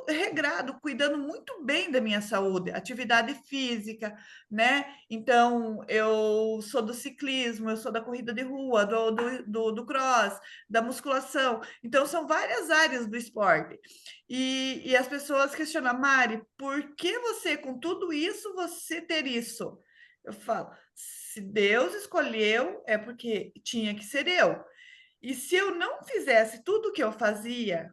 regrado, cuidando muito bem da minha saúde, atividade física, né? Então, eu sou do ciclismo, eu sou da corrida de rua, do cross, da musculação. Então, são várias áreas do esporte. E as pessoas questionam, Mari, por que você, com tudo isso, você ter isso? Eu falo, se Deus escolheu, é porque tinha que ser eu. E se eu não fizesse tudo o que eu fazia,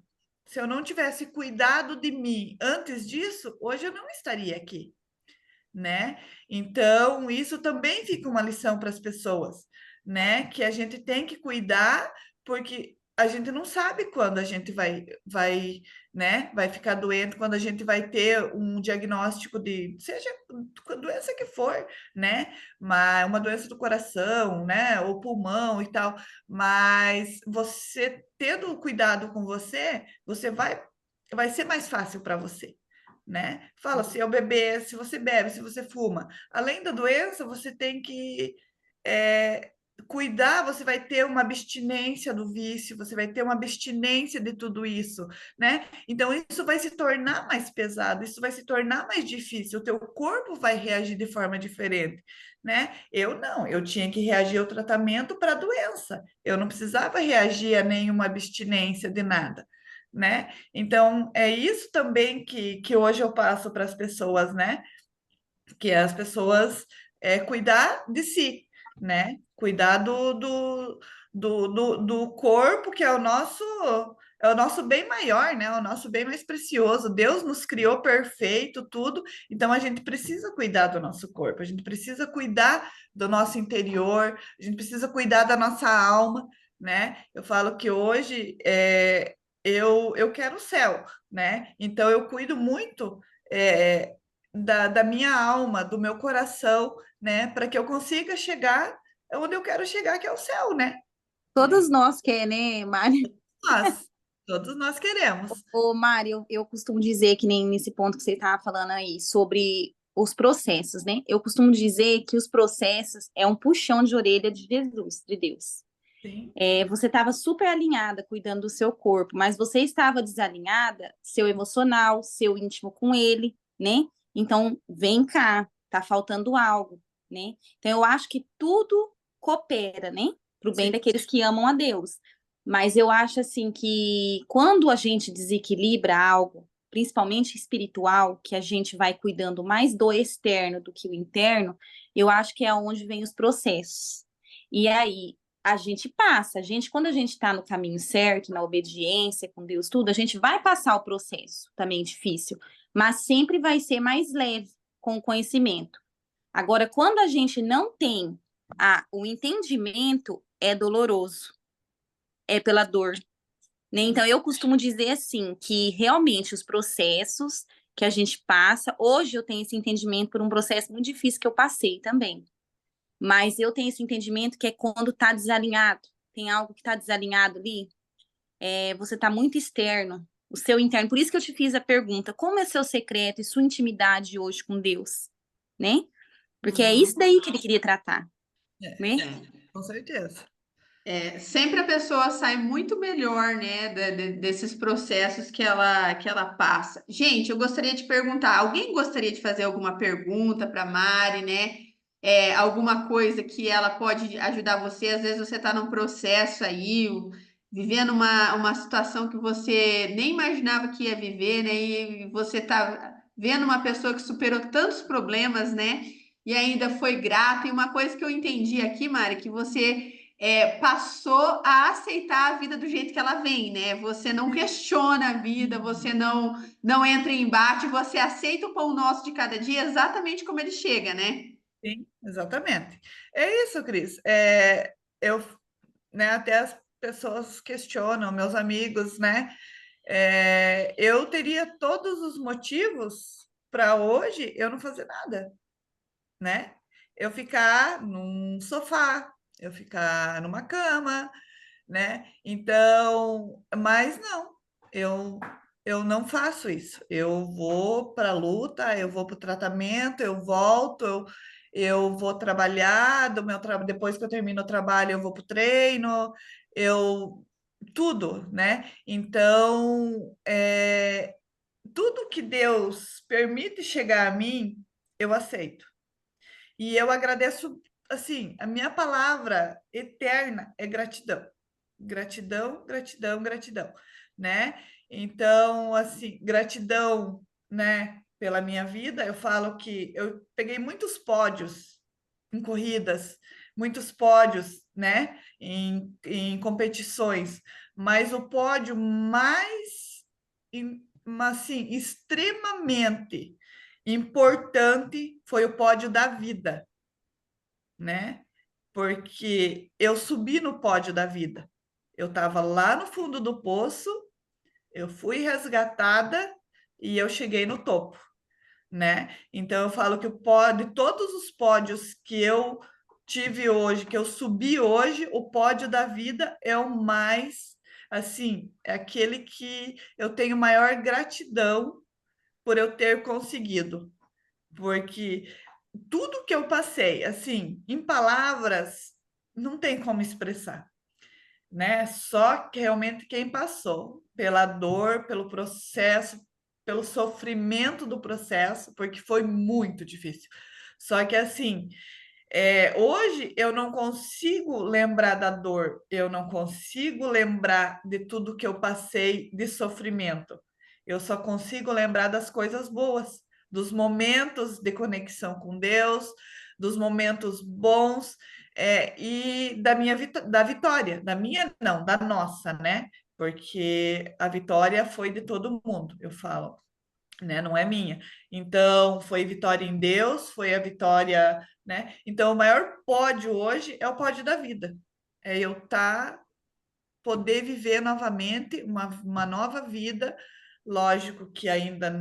se eu não tivesse cuidado de mim antes disso, hoje eu não estaria aqui, né? Então, isso também fica uma lição para as pessoas, né? Que a gente tem que cuidar, porque a gente não sabe quando a gente vai, né? Vai ficar doente, quando a gente vai ter um diagnóstico de, seja a doença que for, né? Mas uma doença do coração, né? Ou pulmão e tal. Mas você tendo cuidado com você, você vai ser mais fácil para você, né? Fala, se eu beber, se você bebe, se você fuma, além da doença, você tem que cuidar, você vai ter uma abstinência do vício, você vai ter uma abstinência de tudo isso, né? Então, isso vai se tornar mais pesado, isso vai se tornar mais difícil, o teu corpo vai reagir de forma diferente, né? Eu não, eu tinha que reagir ao tratamento para a doença, eu não precisava reagir a nenhuma abstinência de nada, né? Então, é isso também que hoje eu passo para as pessoas, né? Que é as pessoas cuidar de si, né? Cuidar do corpo, que é o nosso bem maior, né? O nosso bem mais precioso. Deus nos criou perfeito, tudo, então a gente precisa cuidar do nosso corpo, a gente precisa cuidar do nosso interior, a gente precisa cuidar da nossa alma, né? Eu falo que hoje eu quero o céu, né? Então eu cuido muito da minha alma, do meu coração, né? Para que eu consiga chegar onde eu quero chegar, que é o céu, né? Todas nós querem, né, Mari? Nós, todos nós queremos. Ô, Mari, eu costumo dizer que nem nesse ponto que você estava falando aí, sobre os processos, né? Eu costumo dizer que os processos é um puxão de orelha de Jesus, de Deus. Sim. Você estava super alinhada cuidando do seu corpo, mas você estava desalinhada, seu emocional, seu íntimo com ele, né? Então, vem cá, tá faltando algo, né? Então, eu acho que tudo coopera, né? Para o bem Sim. daqueles que amam a Deus. Mas eu acho, assim, que quando a gente desequilibra algo, principalmente espiritual, que a gente vai cuidando mais do externo do que o interno, eu acho que é onde vem os processos. E aí a gente passa, quando a gente está no caminho certo, na obediência com Deus, tudo, a gente vai passar o processo também difícil, mas sempre vai ser mais leve com o conhecimento. Agora, quando a gente não tem o entendimento, é doloroso, é pela dor, né? Então, eu costumo dizer assim, que realmente os processos que a gente passa, hoje eu tenho esse entendimento por um processo muito difícil que eu passei também, mas eu tenho esse entendimento que é quando está desalinhado, tem algo que está desalinhado ali, você está muito externo, o seu interno. Por isso que eu te fiz a pergunta, como é seu secreto e sua intimidade hoje com Deus, né? Porque é isso daí que ele queria tratar, É, né? com certeza. Sempre a pessoa sai muito melhor, né, desses processos que ela passa. Gente, eu gostaria de perguntar, alguém gostaria de fazer alguma pergunta para Mari, né? Alguma coisa que ela pode ajudar você? Às vezes você está num processo aí, vivendo uma situação que você nem imaginava que ia viver, né? E você está vendo uma pessoa que superou tantos problemas, né? E ainda foi grata. E uma coisa que eu entendi aqui, Mari, que você passou a aceitar a vida do jeito que ela vem, né? Você não questiona a vida, você não entra em embate, você aceita o pão nosso de cada dia exatamente como ele chega, né? Sim, exatamente. É isso, Cris. Eu, né, até as pessoas questionam, meus amigos, né? Eu teria todos os motivos para hoje eu não fazer nada, né? Eu ficar num sofá, eu ficar numa cama, né? Então, mas não, eu eu não faço isso. Eu vou para a luta, eu vou para o tratamento, eu volto, eu vou trabalhar do meu depois que eu termino o trabalho, eu vou para o treino, eu tudo, né? Então, tudo que Deus permite chegar a mim, eu aceito. E eu agradeço, assim, a minha palavra eterna é gratidão. Gratidão, gratidão, gratidão, né? Então, assim, gratidão, né, pela minha vida. Eu falo que eu peguei muitos pódios em corridas, muitos pódios, né, em competições, mas o pódio mais, assim, extremamente importante foi o pódio da vida, né? Porque eu subi no pódio da vida. Eu estava lá no fundo do poço, eu fui resgatada e eu cheguei no topo, né? Então eu falo que o pódio, todos os pódios que eu tive hoje, que eu subi hoje, o pódio da vida é o mais, assim, é aquele que eu tenho maior gratidão por eu ter conseguido, porque tudo que eu passei, assim, em palavras, não tem como expressar, né? Só que realmente quem passou pela dor, pelo processo, pelo sofrimento do processo, porque foi muito difícil. Só que assim, hoje eu não consigo lembrar da dor, eu não consigo lembrar de tudo que eu passei de sofrimento. Eu só consigo lembrar das coisas boas, dos momentos de conexão com Deus, dos momentos bons, e da minha da vitória, da minha não, da nossa, né? Porque a vitória foi de todo mundo, eu falo, né? Não é minha. Então, foi vitória em Deus, foi a vitória, né? Então, o maior pódio hoje é o pódio da vida. É eu poder viver novamente uma nova vida. Lógico que ainda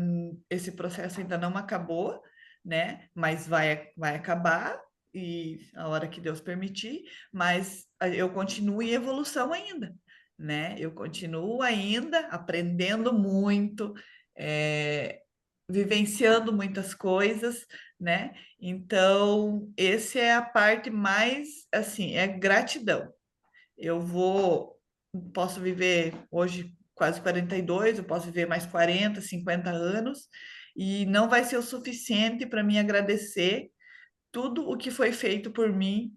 esse processo ainda não acabou, né? Mas vai acabar e a hora que Deus permitir, mas eu continuo em evolução ainda, né? Eu continuo ainda aprendendo muito, é, vivenciando muitas coisas, né? Então, essa é a parte mais, assim, é gratidão. Eu posso viver hoje quase 42, eu posso viver mais 40, 50 anos, e não vai ser o suficiente para mim agradecer tudo o que foi feito por mim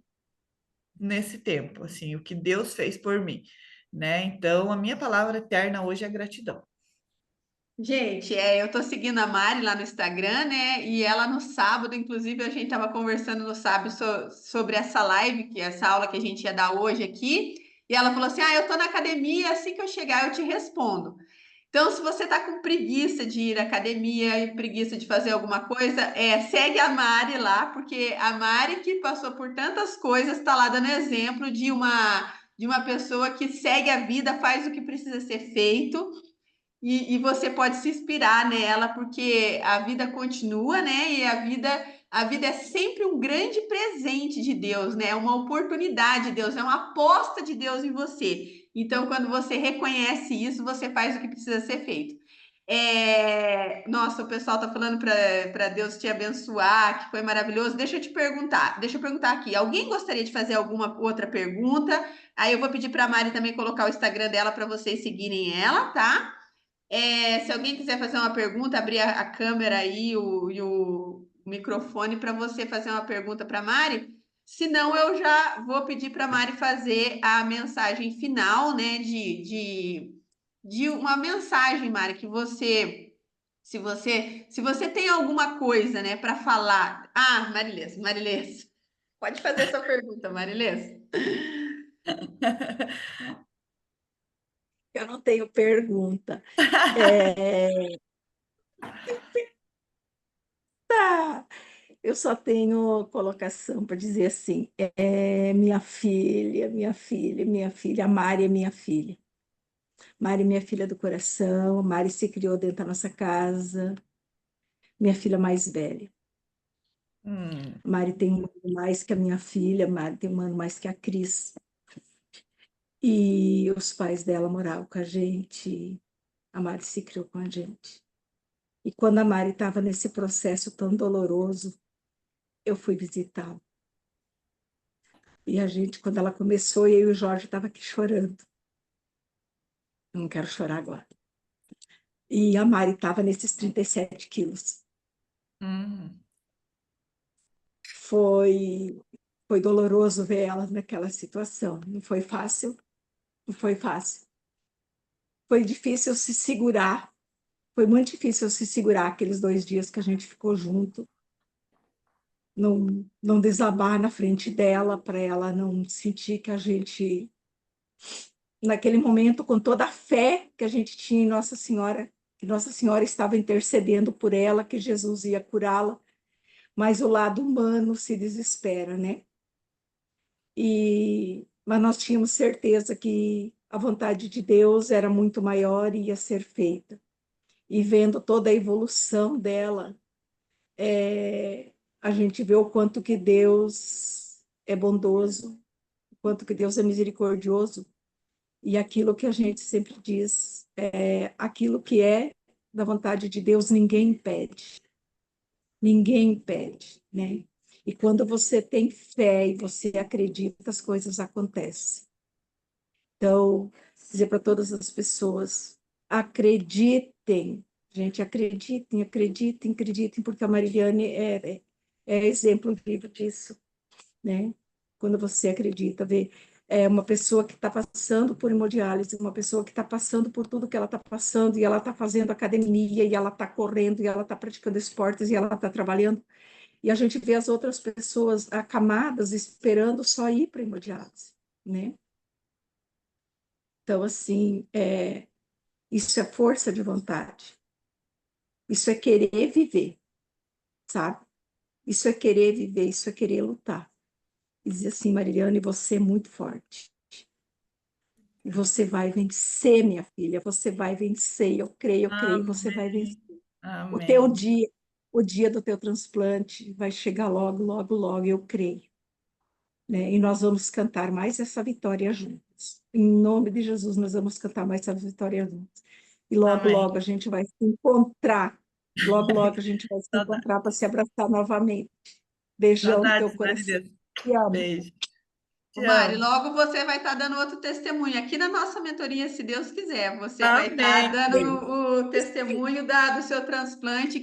nesse tempo, assim, o que Deus fez por mim, né? Então, a minha palavra eterna hoje é gratidão. Gente, eu tô seguindo a Mari lá no Instagram, né? E ela no sábado, inclusive, a gente tava conversando no sábado sobre essa live, que é essa aula que a gente ia dar hoje aqui. E ela falou assim: Ah, eu tô na academia, assim que eu chegar, eu te respondo. Então, se você tá com preguiça de ir à academia e preguiça de fazer alguma coisa, segue a Mari lá, porque a Mari, que passou por tantas coisas, está lá dando exemplo de uma pessoa que segue a vida, faz o que precisa ser feito. E você pode se inspirar nela, porque a vida continua, né? E a vida é sempre um grande presente de Deus, né? Uma oportunidade de Deus, é uma aposta de Deus em você. Então, quando você reconhece isso, você faz o que precisa ser feito. Nossa, o pessoal tá falando para Deus te abençoar, que foi maravilhoso. Deixa eu perguntar aqui. Alguém gostaria de fazer alguma outra pergunta? Aí eu vou pedir para a Mari também colocar o Instagram dela para vocês seguirem ela, tá? Se alguém quiser fazer uma pergunta, abrir a câmera aí e o microfone para você fazer uma pergunta para a Mari. Se não, eu já vou pedir para a Mari fazer a mensagem final, né? De uma mensagem, Mari, que se você tem alguma coisa, né, para falar. Ah, Marilês, pode fazer sua pergunta, Marilês. Eu não tenho pergunta. É, tá. Eu só tenho colocação para dizer assim: minha filha, minha filha, minha filha, a Mari é minha filha. Mari é minha filha do coração, Mari se criou dentro da nossa casa, minha filha mais velha. Hum, Mari tem um ano mais que a minha filha, Mari tem um ano mais que a Cris. E os pais dela moravam com a gente, a Mari se criou com a gente. E quando a Mari estava nesse processo tão doloroso, eu fui visitá-la. E a gente, quando ela começou, eu e o Jorge estava aqui chorando. Eu não quero chorar agora. E a Mari estava nesses 37 quilos. hum. Foi doloroso ver ela naquela situação. Não foi fácil, não foi fácil. Foi difícil se segurar. Foi muito difícil se segurar aqueles 2 dias que a gente ficou junto. Não desabar na frente dela, para ela não sentir que a gente, naquele momento, com toda a fé que a gente tinha em Nossa Senhora, que Nossa Senhora estava intercedendo por ela, que Jesus ia curá-la, mas o lado humano se desespera, né? Mas nós tínhamos certeza que a vontade de Deus era muito maior e ia ser feita. E vendo toda a evolução dela, a gente vê o quanto que Deus é bondoso, o quanto que Deus é misericordioso, e aquilo que a gente sempre diz, aquilo que é da vontade de Deus, ninguém impede, né? E quando você tem fé e você acredita, as coisas acontecem. Então, dizer para todas as pessoas, acreditem, gente, acreditem, acreditem, acreditem, porque a Mariliane é exemplo vivo disso, né? Quando você acredita, vê uma pessoa que está passando por hemodiálise, uma pessoa que está passando por tudo que ela está passando, e ela está fazendo academia, e ela está correndo, e ela está praticando esportes, e ela está trabalhando, e a gente vê as outras pessoas acamadas esperando só ir para hemodiálise, né? Então, assim, isso é força de vontade. Isso é querer viver, sabe? Isso é querer viver, isso é querer lutar. E dizer assim, Mariliane, você é muito forte. E você vai vencer, minha filha, você vai vencer. Eu creio, você vai Amém. vencer. O teu Amém. dia, o dia do teu transplante vai chegar logo, logo, logo, eu creio. Né? E nós vamos cantar mais essa vitória juntos. Em nome de Jesus, nós vamos cantar mais essa vitória juntos. E logo, Amém. logo a gente vai se encontrar. Logo, logo a gente vai se Saudades, encontrar para se abraçar novamente. Beijão no teu saudades, coração. Marilê. Te amo. Beijo. Ô, Te Mari, amo. logo você vai estar dando outro testemunho aqui na nossa mentoria, se Deus quiser. Você vai estar Amém. dando o testemunho do seu transplante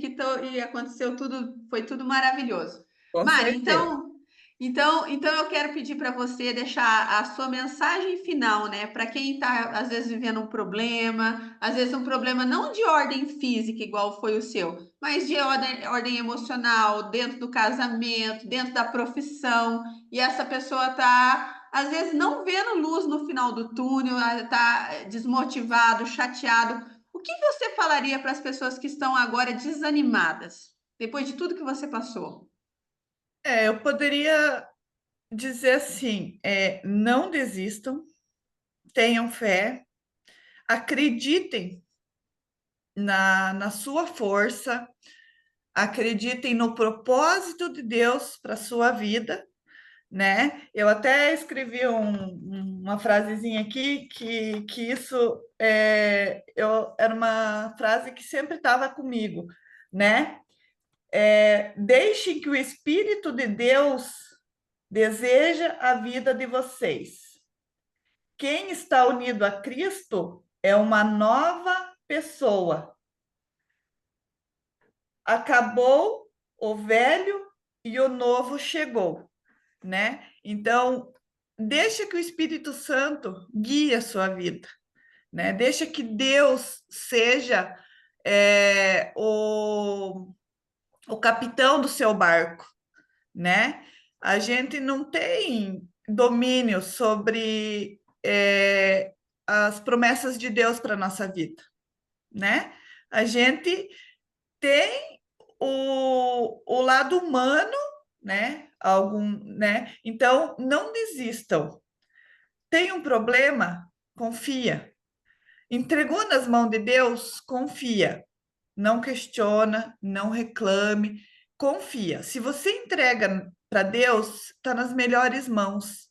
e aconteceu tudo, foi tudo maravilhoso. Com Mari, certeza. então Então eu quero pedir para você deixar a sua mensagem final, né? Para quem está, às vezes, vivendo um problema, às vezes um problema não de ordem física, igual foi o seu, mas de ordem emocional, dentro do casamento, dentro da profissão, e essa pessoa está, às vezes, não vendo luz no final do túnel, está desmotivado, chateado. O que você falaria para as pessoas que estão agora desanimadas, depois de tudo que você passou? Eu poderia dizer assim, não desistam, tenham fé, acreditem na sua força, acreditem no propósito de Deus para a sua vida, né? Eu até escrevi uma frasezinha aqui que isso era uma frase que sempre estava comigo, né? Deixem que o Espírito de Deus deseja a vida de vocês. Quem está unido a Cristo é uma nova pessoa. Acabou o velho e o novo chegou, né? Então, deixa que o Espírito Santo guie a sua vida, né? Deixa que Deus seja o capitão do seu barco, né? A gente não tem domínio sobre as promessas de Deus para a nossa vida, né? A gente tem o lado humano, né? Né? Então, não desistam. Tem um problema? Confia. Entregou nas mãos de Deus? Confia. Não questiona, não reclame, confia. Se você entrega para Deus, está nas melhores mãos,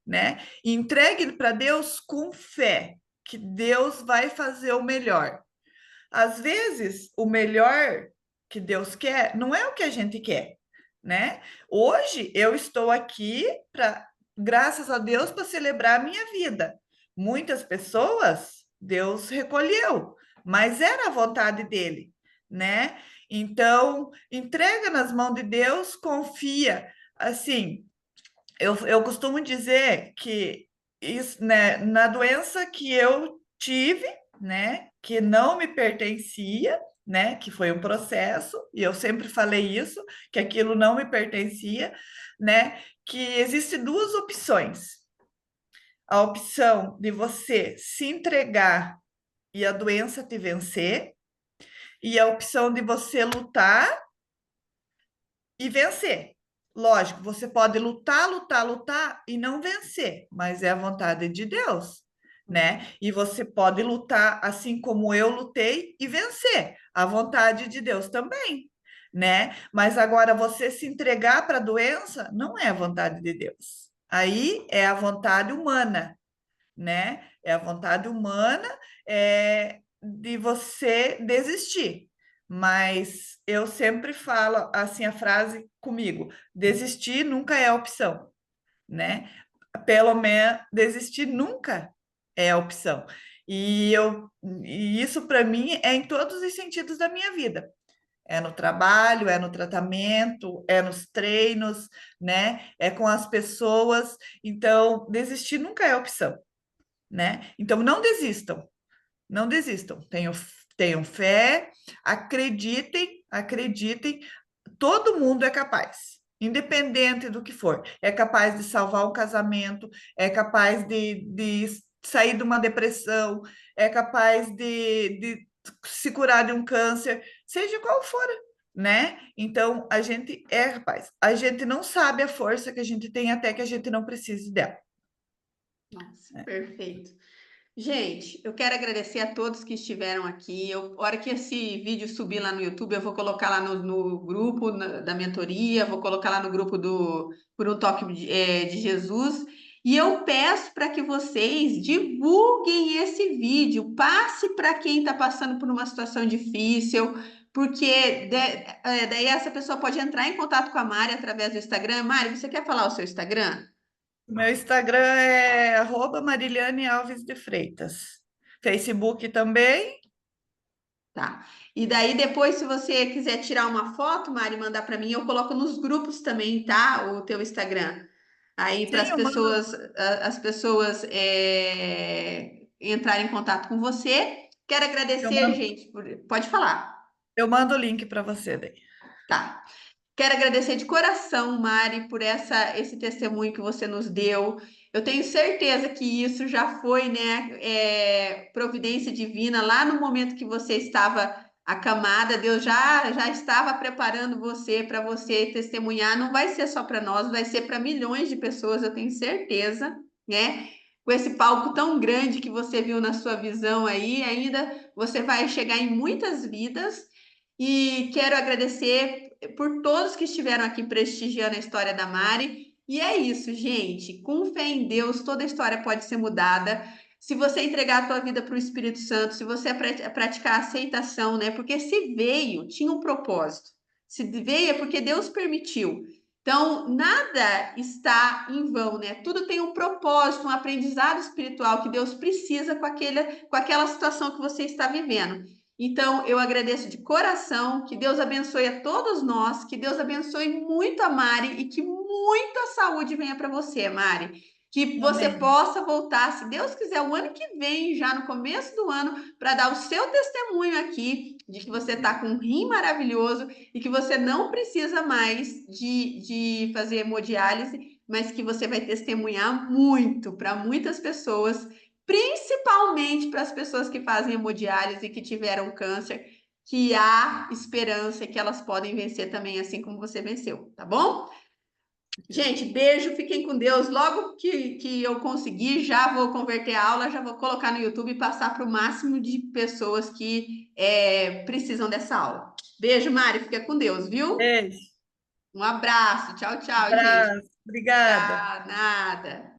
né? E entregue para Deus com fé, que Deus vai fazer o melhor. Às vezes, o melhor que Deus quer não é o que a gente quer, né? Hoje eu estou aqui para, graças a Deus, para celebrar a minha vida. Muitas pessoas Deus recolheu, mas era a vontade dele, né? Então, entrega nas mãos de Deus, confia. Assim, eu costumo dizer que isso, né, na doença que eu tive, né, que não me pertencia, né, que foi um processo, e eu sempre falei isso, que aquilo não me pertencia, né, que existe duas opções. A opção de você se entregar e a doença te vencer, e a opção de você lutar e vencer. Lógico, você pode lutar, lutar, lutar e não vencer, mas é a vontade de Deus, né? E você pode lutar assim como eu lutei e vencer, a vontade de Deus também, né? Mas agora você se entregar para a doença não é a vontade de Deus. Aí é a vontade humana, né? É a vontade humana de você desistir. Mas eu sempre falo assim a frase comigo: desistir nunca é a opção, né? Pelo menos desistir nunca é a opção. E isso para mim é em todos os sentidos da minha vida. É no trabalho, é no tratamento, é nos treinos, né? É com as pessoas. Então, desistir nunca é opção, né? Então, não desistam, não desistam. Tenham fé, acreditem, acreditem. Todo mundo é capaz, independente do que for. É capaz de salvar um casamento, é capaz de sair de uma depressão, é capaz de se curar de um câncer, seja qual for, né? Então, a gente é capaz. A gente não sabe a força que a gente tem até que a gente não precise dela. Nossa, perfeito. Gente, eu quero agradecer a todos que estiveram aqui. A hora que esse vídeo subir lá no YouTube, eu vou colocar lá no grupo da mentoria, vou colocar lá no grupo do Por um Toque de Jesus. E eu peço para que vocês divulguem esse vídeo, passe para quem está passando por uma situação difícil, porque daí essa pessoa pode entrar em contato com a Mari através do Instagram. Mari, você quer falar o seu Instagram? Meu Instagram é @Mariliane Alves de Freitas. Facebook também. Tá. E daí depois, se você quiser tirar uma foto, Mari, mandar para mim, eu coloco nos grupos também, tá? O teu Instagram. Aí para Sim, eu mando, as pessoas entrarem em contato com você. Quero eu agradecer, mando, gente, pode falar. eu mando o link para você daí. Tá. Quero agradecer de coração, Mari, por esse testemunho que você nos deu. Eu tenho certeza que isso já foi, né, providência divina. Lá no momento que você estava acamada, Deus já estava preparando você para você testemunhar. Não vai ser só para nós, vai ser para milhões de pessoas, eu tenho certeza, né? Com esse palco tão grande que você viu na sua visão aí, ainda você vai chegar em muitas vidas. E quero agradecer por todos que estiveram aqui prestigiando a história da Mari. E é isso, gente. Com fé em Deus, toda a história pode ser mudada. Se você entregar a tua vida para o Espírito Santo, se você praticar a aceitação, né? Porque se veio, tinha um propósito. Se veio é porque Deus permitiu. Então, nada está em vão, né? Tudo tem um propósito, um aprendizado espiritual que Deus precisa com aquela situação que você está vivendo. Então, eu agradeço de coração, que Deus abençoe a todos nós, que Deus abençoe muito a Mari e que muita saúde venha para você, Mari. Que você Amém. possa voltar, se Deus quiser, o ano que vem, já no começo do ano, para dar o seu testemunho aqui de que você está com um rim maravilhoso e que você não precisa mais de fazer hemodiálise, mas que você vai testemunhar muito para muitas pessoas, principalmente para as pessoas que fazem hemodiálise e que tiveram câncer, que há esperança que elas podem vencer também, assim como você venceu, tá bom? Gente, beijo, fiquem com Deus. Logo que eu conseguir, já vou converter a aula, já vou colocar no YouTube e passar para o máximo de pessoas que precisam dessa aula. Beijo, Mari, fica com Deus, viu? Beijo, Um abraço, tchau, tchau, gente. abraço, obrigada. Tchau, nada.